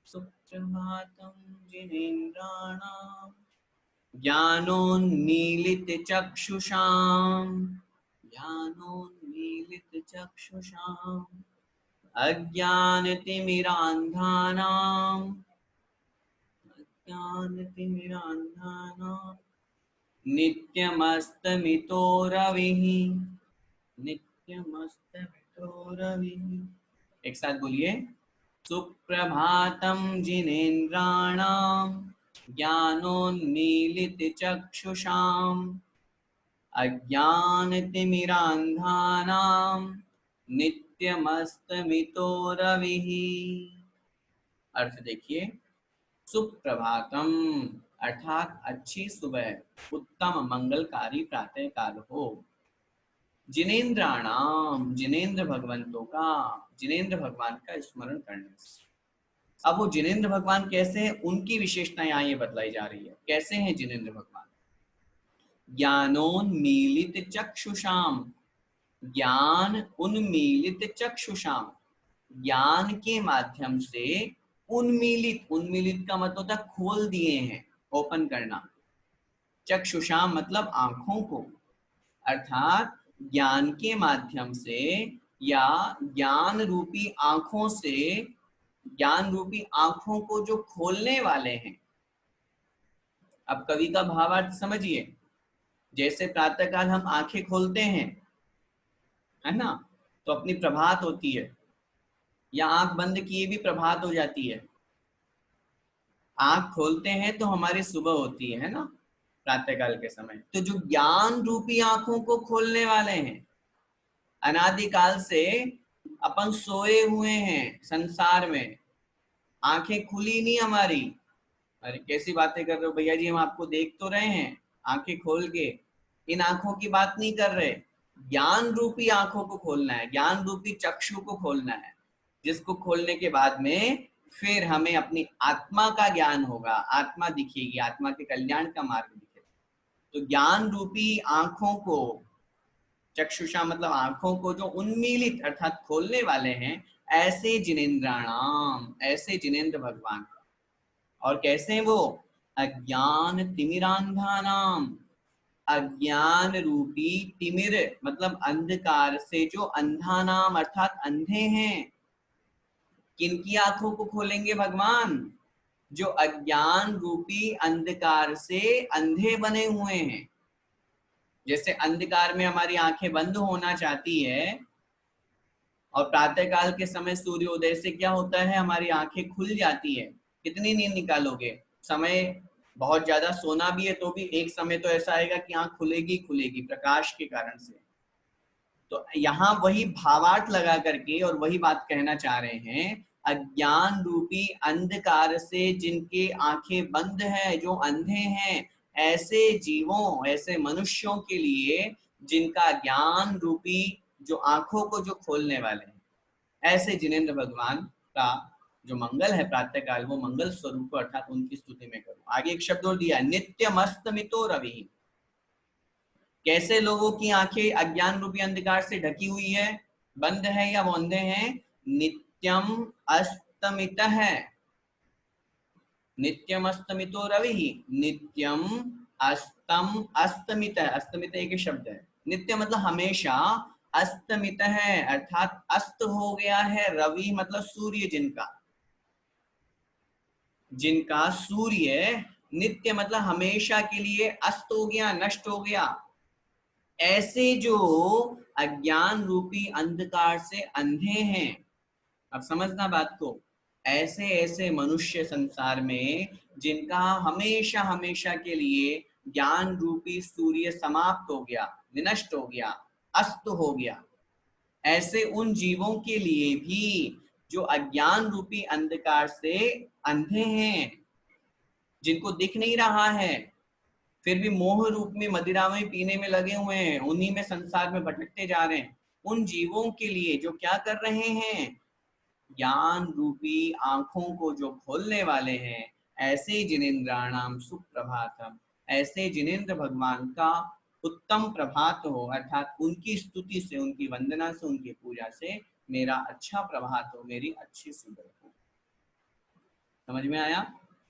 सुप्रभातम जिनेन्द्राणाम ज्ञानोन्मीलित चक्षुषाम अज्ञानतिमिरान्धानां नित्यमस्तमितो रविः एक साथ बोलिए, सुप्रभातम जिनेन्द्राणां ज्ञानोन्मीलित चक्षुषाम अज्ञानतिमिरान्धानां नित्यमस्तमितो रविः। अर्थ देखिए, सुप्रभातम अर्थात अच्छी सुबह, उत्तम मंगलकारी प्रातः काल हो। जिनेन्द्राणाम जिनेन्द्र भगवंतों का, जिनेन्द्र भगवान का स्मरण करने से। अब वो जिनेन्द्र भगवान कैसे हैं, उनकी विशेषता यहाँ ये बतलाई जा रही है। कैसे हैं जिनेन्द्र भगवान? ज्ञानोन्मीलित चक्षुषाम, ज्ञान उन्मीलित चक्षुषाम, ज्ञान के माध्यम से उन्मीलित, उन्मीलित का मतलब होता है खोल दिए हैं, ओपन करना। चक्षुषाम मतलब आंखों को, अर्थात ज्ञान के माध्यम से या ज्ञान रूपी आंखों से, ज्ञान रूपी आंखों को जो खोलने वाले हैं। अब कवि का भावार्थ समझिए। जैसे प्रातःकाल हम आंखें खोलते हैं, है ना, तो अपनी प्रभात होती है, या आंख बंद किए भी प्रभात हो जाती है। आंख खोलते हैं तो हमारी सुबह होती है ना, प्रातःकाल के समय। तो जो ज्ञान रूपी आंखों को खोलने वाले हैं, अनादिकाल से अपन सोए हुए हैं संसार में, आंखें खुली नहीं हमारी। अरे कैसी बातें कर रहे हो भैया जी, हम आपको देख तो रहे हैं आंखें खोल के। इन आंखों की बात नहीं कर रहे, ज्ञान रूपी आंखों को खोलना है, ज्ञान रूपी चक्षु को खोलना है, जिसको खोलने के बाद में फिर हमें अपनी आत्मा का ज्ञान होगा, आत्मा दिखेगी, आत्मा के कल्याण का मार्ग दिखेगा। तो ज्ञान रूपी आंखों को, चक्षुषा मतलब आंखों को जो उन्मीलित अर्थात खोलने वाले हैं, ऐसे जिनेन्द्राणाम, ऐसे जिनेन्द्र भगवान। और कैसे वो? अज्ञान तिमिरांधानाम, अज्ञान रूपी तिमिर मतलब अंधकार से जो अंधा नाम अर्थात अंधे हैं। किनकी आंखों को खोलेंगे भगवान? जो अज्ञान रूपी अंधकार से अंधे बने हुए हैं। जैसे अंधकार में हमारी आंखें बंद होना चाहती है और प्रातःकाल के समय सूर्योदय से क्या होता है, हमारी आंखें खुल जाती है। कितनी नींद निकालोगे? समय बहुत ज्यादा सोना भी है तो भी एक समय तो ऐसा आएगा कि आंख खुलेगी खुलेगी प्रकाश के कारण से। तो यहाँ वही भावार्थ लगा करके और वही बात कहना चाह रहे हैं, अज्ञान रूपी अंधकार से जिनके आंखें बंद है, जो अंधे हैं, ऐसे जीवों ऐसे मनुष्यों के लिए जिनका ज्ञान रूपी जो आंखों को जो खोलने वाले हैं, ऐसे जिनेंद्र भगवान का जो मंगल है प्रातःकाल, वो मंगल स्वरूप अर्थात उनकी स्तुति में करो। आगे एक शब्द और दिया, नित्यमस्तमितो रवि। कैसे लोगों की आंखें अज्ञान रूपी अंधकार से ढकी हुई है, बंद है या बौंधे हैं? नित्यम अस्तमित है। नित्यम अस्तमितो रवि, नित्यम अस्तम अस्तमित है। अस्तमित एक शब्द है। नित्य मतलब हमेशा, अस्तमित है अर्थात अस्त हो गया है। रवि मतलब सूर्य, जिनका सूर्य नित्य मतलब हमेशा के लिए अस्त हो गया, नष्ट हो गया। ऐसे जो अज्ञान रूपी अंधकार से अंधे हैं, अब समझना बात को, ऐसे ऐसे मनुष्य संसार में जिनका हमेशा हमेशा के लिए ज्ञान रूपी सूर्य समाप्त हो गया, विनष्ट हो गया, अस्त हो गया, ऐसे उन जीवों के लिए भी जो अज्ञान रूपी अंधकार से अंधे हैं, जिनको दिख नहीं रहा है, फिर भी मोह रूप में मदिरा में पीने में लगे हुए हैं, उन्हीं में संसार में भटकते जा रहे हैं, उन जीवों के लिए जो क्या कर रहे हैं, ज्ञान रूपी आंखों को जो खोलने वाले हैं, ऐसे जिनेन्द्राणाम सुप्रभातम, ऐसे जिनेन्द्र भगवान का उत्तम प्रभात हो, अर्थात उनकी स्तुति से, उनकी वंदना से, उनकी पूजा से मेरा अच्छा प्रभात हो, मेरी अच्छी सुबह हो। समझ में आया?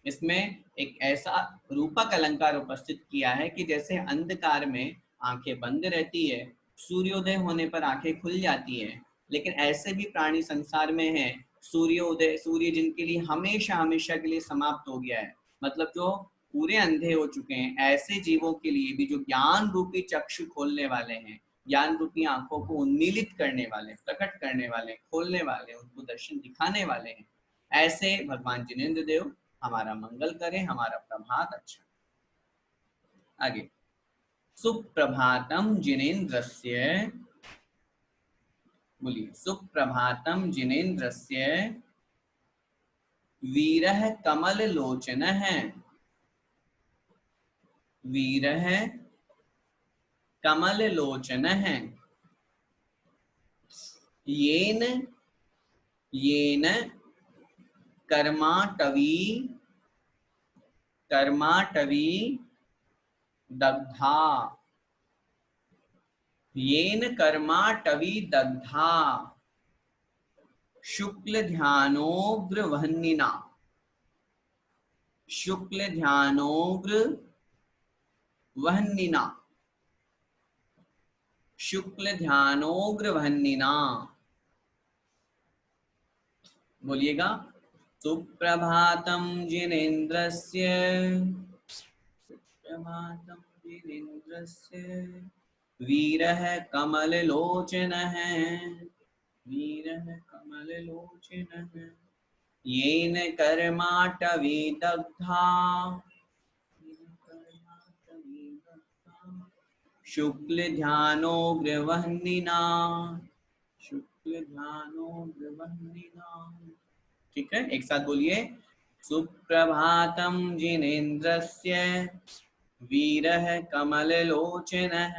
इसमें एक ऐसा रूपक अलंकार उपस्थित किया है कि जैसे अंधकार में आंखें बंद रहती है, सूर्योदय होने पर आंखें खुल जाती है, लेकिन ऐसे भी प्राणी संसार में है, सूर्योदय सूर्य जिनके लिए हमेशा हमेशा के लिए समाप्त हो गया है, मतलब जो पूरे अंधे हो चुके हैं, ऐसे जीवों के लिए भी जो ज्ञान रूपी चक्षु खोलने वाले हैं, ज्ञान रूपी आंखों को उन्मीलित करने वाले, प्रकट करने वाले, खोलने वाले, उनको दर्शन दिखाने वाले हैं, ऐसे भगवान जिनेन्द्र देव हमारा मंगल करें, हमारा प्रभात अच्छा। आगे, सुप्रभातम जिनेन्द्रस्य, बोलिए, सुप्रभातम जिनेन्द्रस्य वीरः कमल लोचन है, वीरः कमल लोचन है, येन येन कर्माटवी कर्माटवी दग्धा, येन कर्माटवी दग्धा शुक्ल ध्यानोग्र वह्निना, शुक्ल ध्यानोग्र वह्निना, शुक्ल ध्यानोग्र वह्निना। बोलिएगा, सुप्रभातम जिनेन्द्रस्य, सुप्रभातम जिनेन्द्रस्य वीरः कमल लोचन है, वीरः कमल लोचन है, येन कर्माटवी दग्धा, शुक्ल ध्यानोग्र वह्निना, शुक्ल ध्यानोग्र वह्निना। ठीक है, एक साथ बोलिए, सुप्रभातम जिनेन्द्रस्य वीरः कमल लोचनः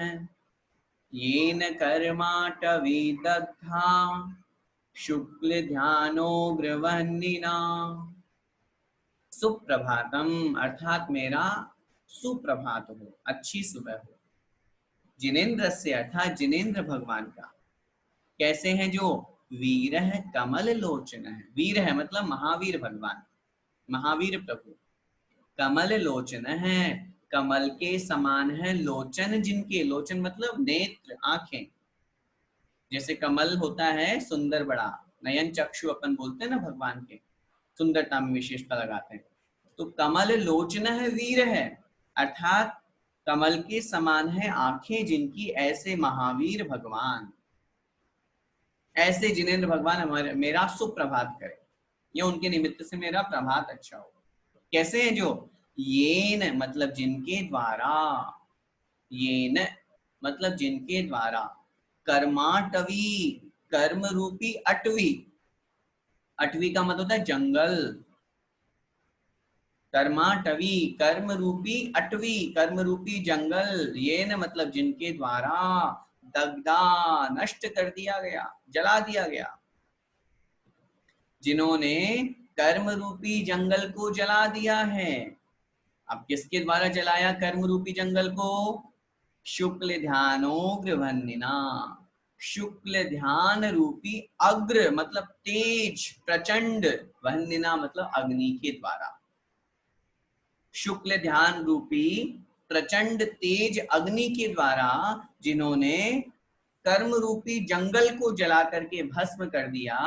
येन कर्माटवी दग्धा शुक्ल ध्यानोग्र वह्निना। सुप्रभातम अर्थात मेरा सुप्रभात हो, अच्छी सुबह हो। जिनेन्द्र से अर्थात जिनेन्द्र भगवान का, कैसे हैं? जो वीर है, कमल लोचन है, वीर है मतलब महावीर भगवान, महावीर प्रभु, कमल लोचन है, कमल के समान है लोचन जिनके, लोचन मतलब नेत्र, आंखें। जैसे कमल होता है सुंदर बड़ा, नयन चक्षु अपन बोलते हैं ना भगवान के, सुंदरता में विशेषता लगाते हैं। तो कमल लोचन है, वीर है, अर्थात कमल के समान है आंखें जिनकी, ऐसे महावीर भगवान, ऐसे जिनेंद्र भगवान हमारे मेरा सुप्रभात करे, या उनके निमित्त से मेरा प्रभात अच्छा हो। कैसे हैं जो? येन मतलब जिनके द्वारा, येन मतलब जिनके द्वारा, कर्माटवी कर्म रूपी अटवी, अटवी का मतलब होता है जंगल, कर्माटवी कर्म रूपी अटवी, कर्म रूपी जंगल, ये न मतलब जिनके द्वारा दग्धा नष्ट कर दिया गया, जला दिया गया। जिन्होंने कर्म रूपी जंगल को जला दिया है। अब किसके द्वारा जलाया कर्म रूपी जंगल को? शुक्ल ध्यानोग्र वन्निना, शुक्ल ध्यान रूपी अग्र मतलब तेज प्रचंड, वन्निना मतलब अग्नि के द्वारा। शुक्ल ध्यान रूपी प्रचंड तेज अग्नि के द्वारा जिन्होंने कर्म रूपी जंगल को जला करके भस्म कर दिया,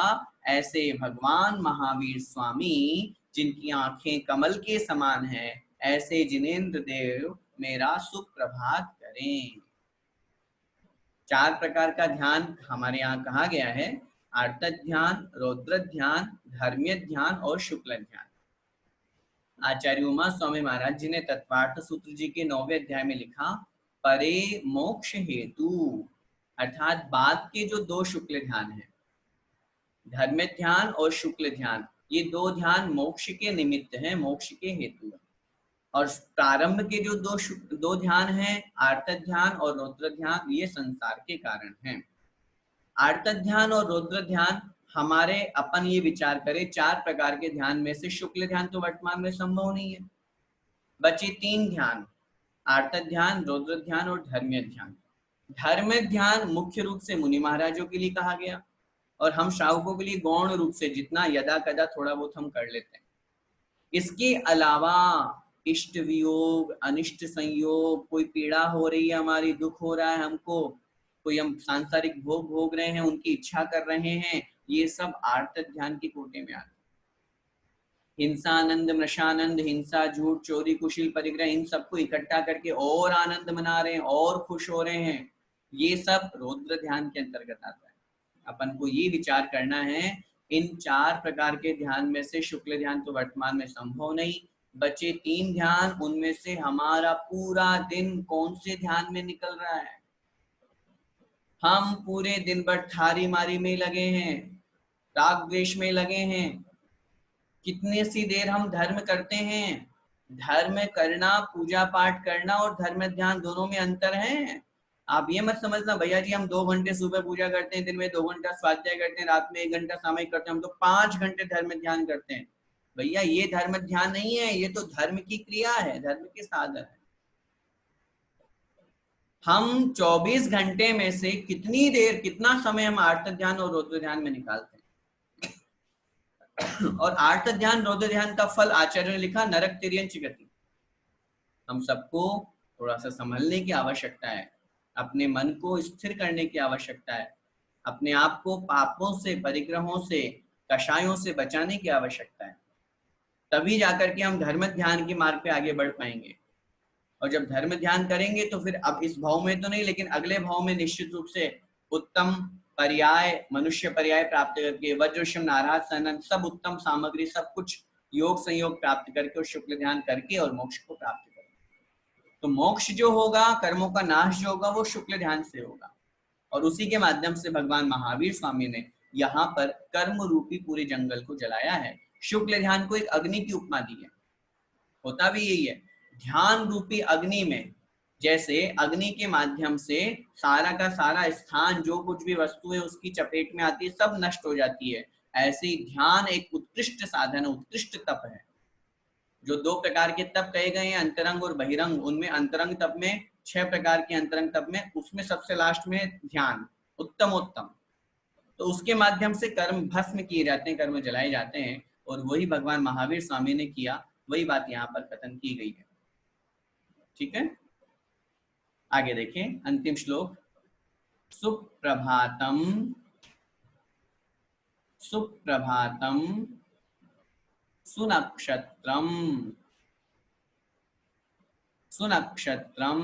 ऐसे भगवान महावीर स्वामी जिनकी आंखें कमल के समान है, ऐसे जिनेंद्र देव मेरा सुप्रभात करें। 4 प्रकार का ध्यान हमारे यहाँ कहा गया है, आर्तक ध्यान, रौद्र ध्यान, धर्म्य ध्यान और शुक्ल ध्यान। आचार्य उमा स्वामी महाराज जी ने तत्वार्थ सूत्र जी के 9वें अध्याय में लिखा, परे मोक्ष हेतु, अर्थात बाद के जो 2 शुक्ल ध्यान है, धर्म ध्यान और शुक्ल ध्यान, ये 2 ध्यान मोक्ष के निमित्त हैं, मोक्ष के हेतु है। और प्रारंभ के जो 2 ध्यान हैं, आर्तक ध्यान और रौद्र ध्यान, ये संसार के कारण हैं। आर्तक ध्यान और रौद्र ध्यान हमारे, अपन ये विचार करें 4 प्रकार के ध्यान में से शुक्ल ध्यान तो वर्तमान में संभव नहीं है, बचे 3 ध्यान, आर्तक ध्यान, रौद्र ध्यान और धर्म्य ध्यान। धर्म्य ध्यान मुख्य रूप से मुनि महाराजों के लिए कहा गया, और हम श्रावकों के लिए गौण रूप से जितना यदा कदा थोड़ा बहुत हम कर लेते हैं। इसके अलावा इष्ट वियोग, अनिष्ट संयोग, कोई पीड़ा हो रही है हमारी, दुख हो रहा है हमको, कोई हम सांसारिक भोग भोग रहे हैं, उनकी इच्छा कर रहे हैं, ये सब आर्तक ध्यान की कोटि में आते हैं। हिंसानंद, मृषानंद, हिंसा, झूठ, चोरी, कुशील, परिग्रह, इन सबको इकट्ठा करके और आनंद मना रहे हैं और खुश हो रहे हैं, ये सब रौद्र ध्यान के अंतर्गत आता है। अपन को ये विचार करना है, इन 4 प्रकार के ध्यान में से शुक्ल ध्यान तो वर्तमान में संभव नहीं, बचे 3 ध्यान, उनमें से हमारा पूरा दिन कौन से ध्यान में निकल रहा है? हम पूरे दिन भर थारी मारी में लगे हैं, राग द्वेष में लगे हैं। कितनी सी देर हम धर्म करते हैं? धर्म करना, पूजा पाठ करना और धर्म ध्यान दोनों में अंतर है। आप ये मत समझना भैया जी हम 2 घंटे सुबह पूजा करते हैं, दिन में 2 घंटा स्वाध्याय करते हैं, रात में 1 घंटा सामयिक करते हैं, हम तो 5 घंटे धर्म ध्यान करते हैं। भैया ये धर्म ध्यान नहीं है, ये तो धर्म की क्रिया है, धर्म के साधन है। हम 24 घंटे में से कितनी देर, कितना समय हम आर्त ध्यान और रौद्र ध्यान में निकालते हैं? और आर्त ध्यान रौद्र ध्यान का फल आचार्य ने लिखा नरक तिर्यंच गति। हम सबको थोड़ा सा संभलने की आवश्यकता है, अपने मन को स्थिर करने की आवश्यकता है, अपने आप को पापों से, परिग्रहों से, कषायों से बचाने की आवश्यकता है। तभी जाकर के हम धर्म ध्यान के मार्ग पे आगे बढ़ पाएंगे। और जब धर्म ध्यान करेंगे तो फिर अब इस भाव में तो नहीं, लेकिन अगले भाव में निश्चित रूप से उत्तम पर्याय, मनुष्य पर्याय प्राप्त करके, वज्रशम, नाराज, सनन, सब उत्तम सामग्री, सब कुछ योग संयोग प्राप्त करके और शुक्ल ध्यान करके और मोक्ष को प्राप्त करेंगे। तो मोक्ष जो होगा, कर्मों का नाश जो होगा, वो शुक्ल ध्यान से होगा। और उसी के माध्यम से भगवान महावीर स्वामी ने यहाँ पर कर्म रूपी पूरे जंगल को जलाया है। शुक्ल ध्यान को एक अग्नि की उपमा दी है। होता भी यही है, ध्यान रूपी अग्नि में जैसे अग्नि के माध्यम से सारा का सारा स्थान, जो कुछ भी वस्तु है उसकी चपेट में आती है, सब नष्ट हो जाती है। ऐसे ही ध्यान एक उत्कृष्ट साधन, उत्कृष्ट तप है। जो 2 प्रकार के तप कहे गए हैं, अंतरंग और बहिरंग, उनमें अंतरंग तप में 6 प्रकार के अंतरंग तप में, उसमें सबसे लास्ट में ध्यान उत्तमोत्तम। तो उसके माध्यम से कर्म भस्म किए जाते हैं, कर्म जलाए जाते हैं, और वही भगवान महावीर स्वामी ने किया, वही बात यहाँ पर कथन की गई है। ठीक है, आगे देखें अंतिम श्लोक। सुप्रभातम सुप्रभातम सुनक्षत्रम सुनक्षत्रम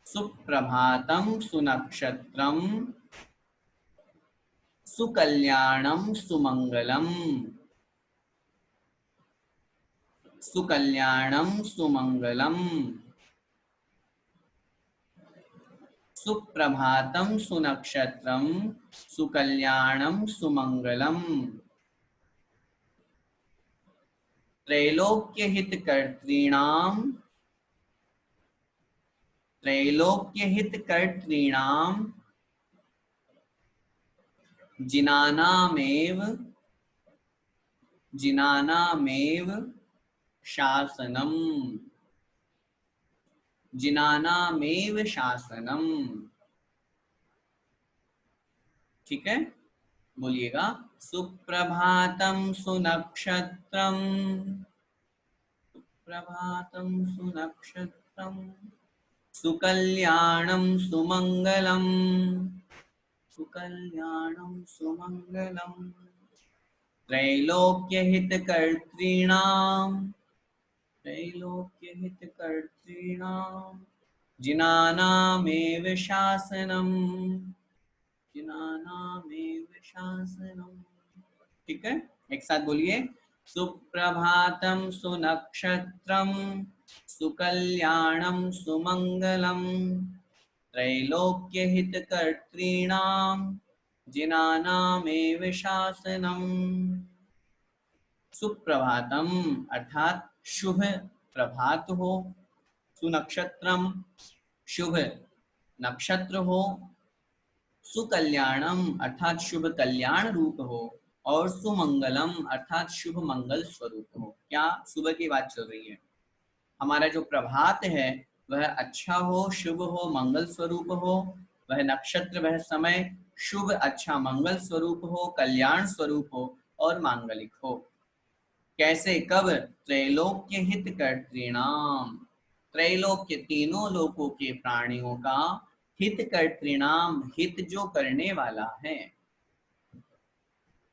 सुप्रभातम सुनक्षत्रम सुकल्याणम सुमंगलम सुकल्याणम सुमंगलम सुप्रभातम सुनक्षत्रम सुकल्याणम सुमंगलम त्रैलोक्यहितकर्तॄणां जिनानामेव शासनम। ठीक है, बोलिएगा। सुप्रभातम सुनक्षत्रम सुप्रभातम सुनक्षत्रम सुकल्याणम सुमंगलम सुकल्याणम सुमंगलम त्रैलोक्यहितकर्तॄणां जिनानामेव शासनम। ठीक है, एक साथ बोलिए। सुप्रभातम सुनक्षत्रम सुकल्याणम सुमंगलम त्रैलोक्यहितकर्तॄणां जिनानामेव शासनम। सुप्रभातम अर्थात शुभ प्रभात हो, सुनक्षत्रम शुभ नक्षत्र हो, सुकल्याणम अर्थात शुभ कल्याण रूप हो, और सुमंगलम अर्थात शुभ मंगल स्वरूप हो। क्या सुबह की बात चल रही है। हमारा जो प्रभात है वह अच्छा हो, शुभ हो, मंगल स्वरूप हो। वह नक्षत्र, वह समय शुभ, अच्छा, मंगल स्वरूप हो, कल्याण स्वरूप हो और मांगलिक हो। कैसे, कब? त्रैलोक्य हित कर्तॄणाम, त्रैलोक्य तीनों लोकों के प्राणियों का, हित कर्तॄणाम हित जो करने वाला है।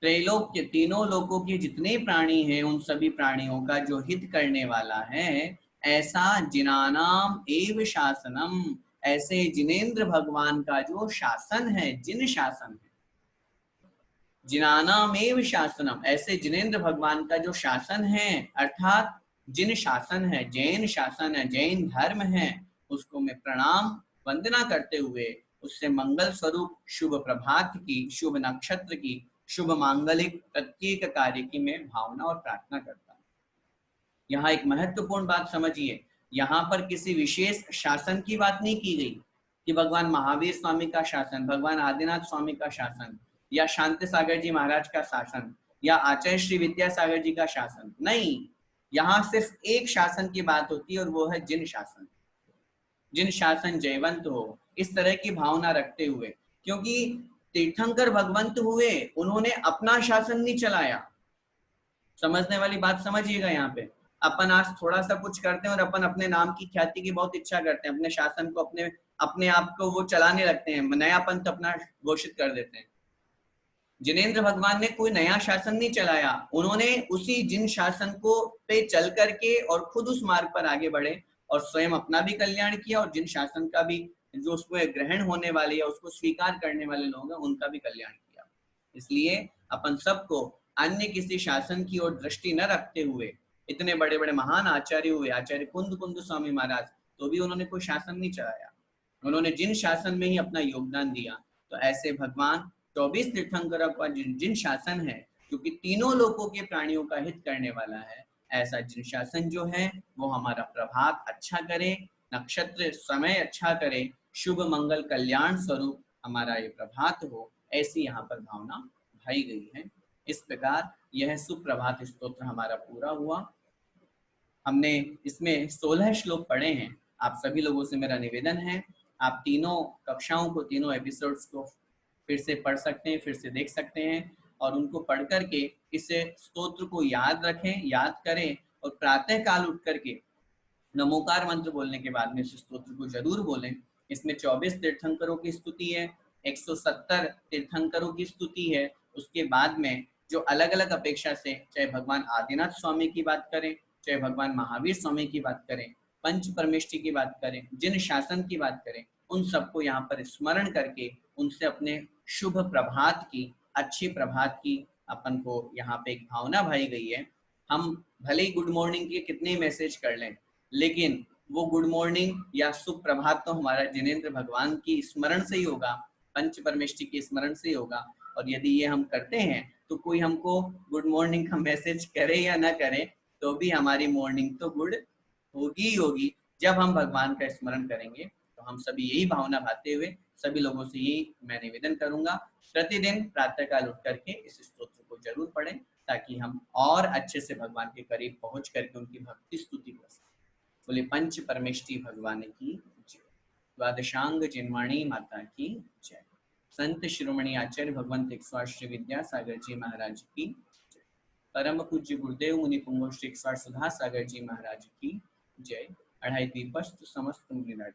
त्रैलोक्य तीनों लोकों के जितने प्राणी हैं उन सभी प्राणियों का जो हित करने वाला है, ऐसा जिनानाम एव शासनम, ऐसे जिनेंद्र भगवान का जो शासन है, जिन शासन है, जिनानामेव शासनम, ऐसे जिनेंद्र भगवान का जो शासन है, अर्थात जिन शासन है, जैन शासन है, जैन धर्म है, उसको मैं प्रणाम वंदना करते हुए उससे मंगल स्वरूप शुभ प्रभात की, शुभ नक्षत्र की, शुभ मांगलिक प्रत्येक कार्य की मैं भावना और प्रार्थना करता हूँ। यहाँ एक महत्वपूर्ण बात समझिए, यहाँ पर किसी विशेष शासन की बात नहीं की गई कि भगवान महावीर स्वामी का शासन, भगवान आदिनाथ स्वामी का शासन, या शांति सागर जी महाराज का शासन, या आचार्य श्री विद्यासागर जी का शासन। नहीं, यहाँ सिर्फ एक शासन की बात होती है और वो है जिन शासन, जिन शासन जयवंत हो, इस तरह की भावना रखते हुए। क्योंकि तीर्थंकर भगवंत हुए, उन्होंने अपना शासन नहीं चलाया। समझने वाली बात समझिएगा। यहाँ पे अपन आज थोड़ा सा कुछ करते हैं और अपन अपने नाम की ख्याति की बहुत इच्छा करते हैं, अपने शासन को, अपने आप को वो चलाने लगते हैं, नया पंथ अपना घोषित कर देते हैं। जिनेंद्र भगवान ने कोई नया शासन नहीं चलाया, उन्होंने उसी जिन शासन को पे चल करके और खुद उस मार्ग पर आगे बढ़े और स्वयं अपना भी कल्याण किया और जिन शासन का भी, जो उसको ग्रहण होने वाले या उसको स्वीकार करने वाले लोग हैं, उनका भी कल्याण किया। इसलिए अपन सबको अन्य किसी शासन की ओर दृष्टि न रखते हुए, इतने बड़े बड़े महान आचार्य हुए, आचार्य कुंद स्वामी महाराज, तो भी उन्होंने कोई शासन नहीं चलाया, उन्होंने जिन शासन में ही अपना योगदान दिया। तो ऐसे भगवान 24 तीर्थंकरों का जिन शासन है, क्योंकि तीनों लोगों के प्राणियों का हित करने वाला है, ऐसा जिन शासन जो है वो हमारा प्रभात अच्छा करे, नक्षत्र समय अच्छा करे, शुभ मंगल कल्याण स्वरूप हमारा ये प्रभात हो, ऐसी यहाँ पर भावना भाई गई है। इस प्रकार यह सुप्रभात स्तोत्र हमारा पूरा हुआ। हमने इसमें 16 श्लोक पढ़े हैं। आप सभी लोगों से मेरा निवेदन है, आप तीनों कक्षाओं को, तीनों एपिसोड्स को फिर से पढ़ सकते हैं, फिर से देख सकते हैं, और उनको पढ़ करके इस स्तोत्र को याद रखें, याद करें, और प्रातः काल उठ करके नमोकार मंत्र बोलने के बाद में इस स्तोत्र को जरूर बोलें। इसमें 24 तीर्थंकरों की स्तुति है, 170 तीर्थंकरों की स्तुति है। उसके बाद में जो अलग अलग अपेक्षा से, चाहे भगवान आदिनाथ स्वामी की बात करें, चाहे भगवान महावीर स्वामी की बात करें, पंच परमेष्टि की बात करें, जिन शासन की बात करें, उन सबको यहाँ पर स्मरण करके उनसे अपने शुभ प्रभात की, अच्छी प्रभात की अपन को यहाँ पे एक भावना भाई गई है। हम भले ही गुड मॉर्निंग के कितने मैसेज कर लें, लेकिन वो गुड मॉर्निंग या सुप्रभात तो हमारा जिनेंद्र भगवान की स्मरण से ही होगा, पंच परमेष्टि के स्मरण से ही होगा। और यदि ये हम करते हैं तो कोई हमको गुड मॉर्निंग का मैसेज करे या ना करे, तो भी हमारी मॉर्निंग तो गुड होगी ही होगी। जब हम भगवान का स्मरण करेंगे तो हम सभी यही भावना भाते हुए सभी लोगों से यही मैं निवेदन करूंगा, प्रतिदिन प्रातःकाल उठ करके इस स्तोत्र को जरूर पढ़ें, ताकि हम और अच्छे से भगवान के करीब पहुंच करके उनकी भक्ति स्तुति कर सकें। बोले पंच परमेष्टि भगवान की जय। द्वादशांग जिनवाणी माता की जय। संत शिरोमणि आचार्य भगवंत 108 श्री विद्यासागर जी महाराज की जय। परम पूज्य गुरुदेव मुनि पुंगव श्री 108 सुधा सागर जी महाराज की जय। अढ़ाई दीपस्थ समस्त मुनिराज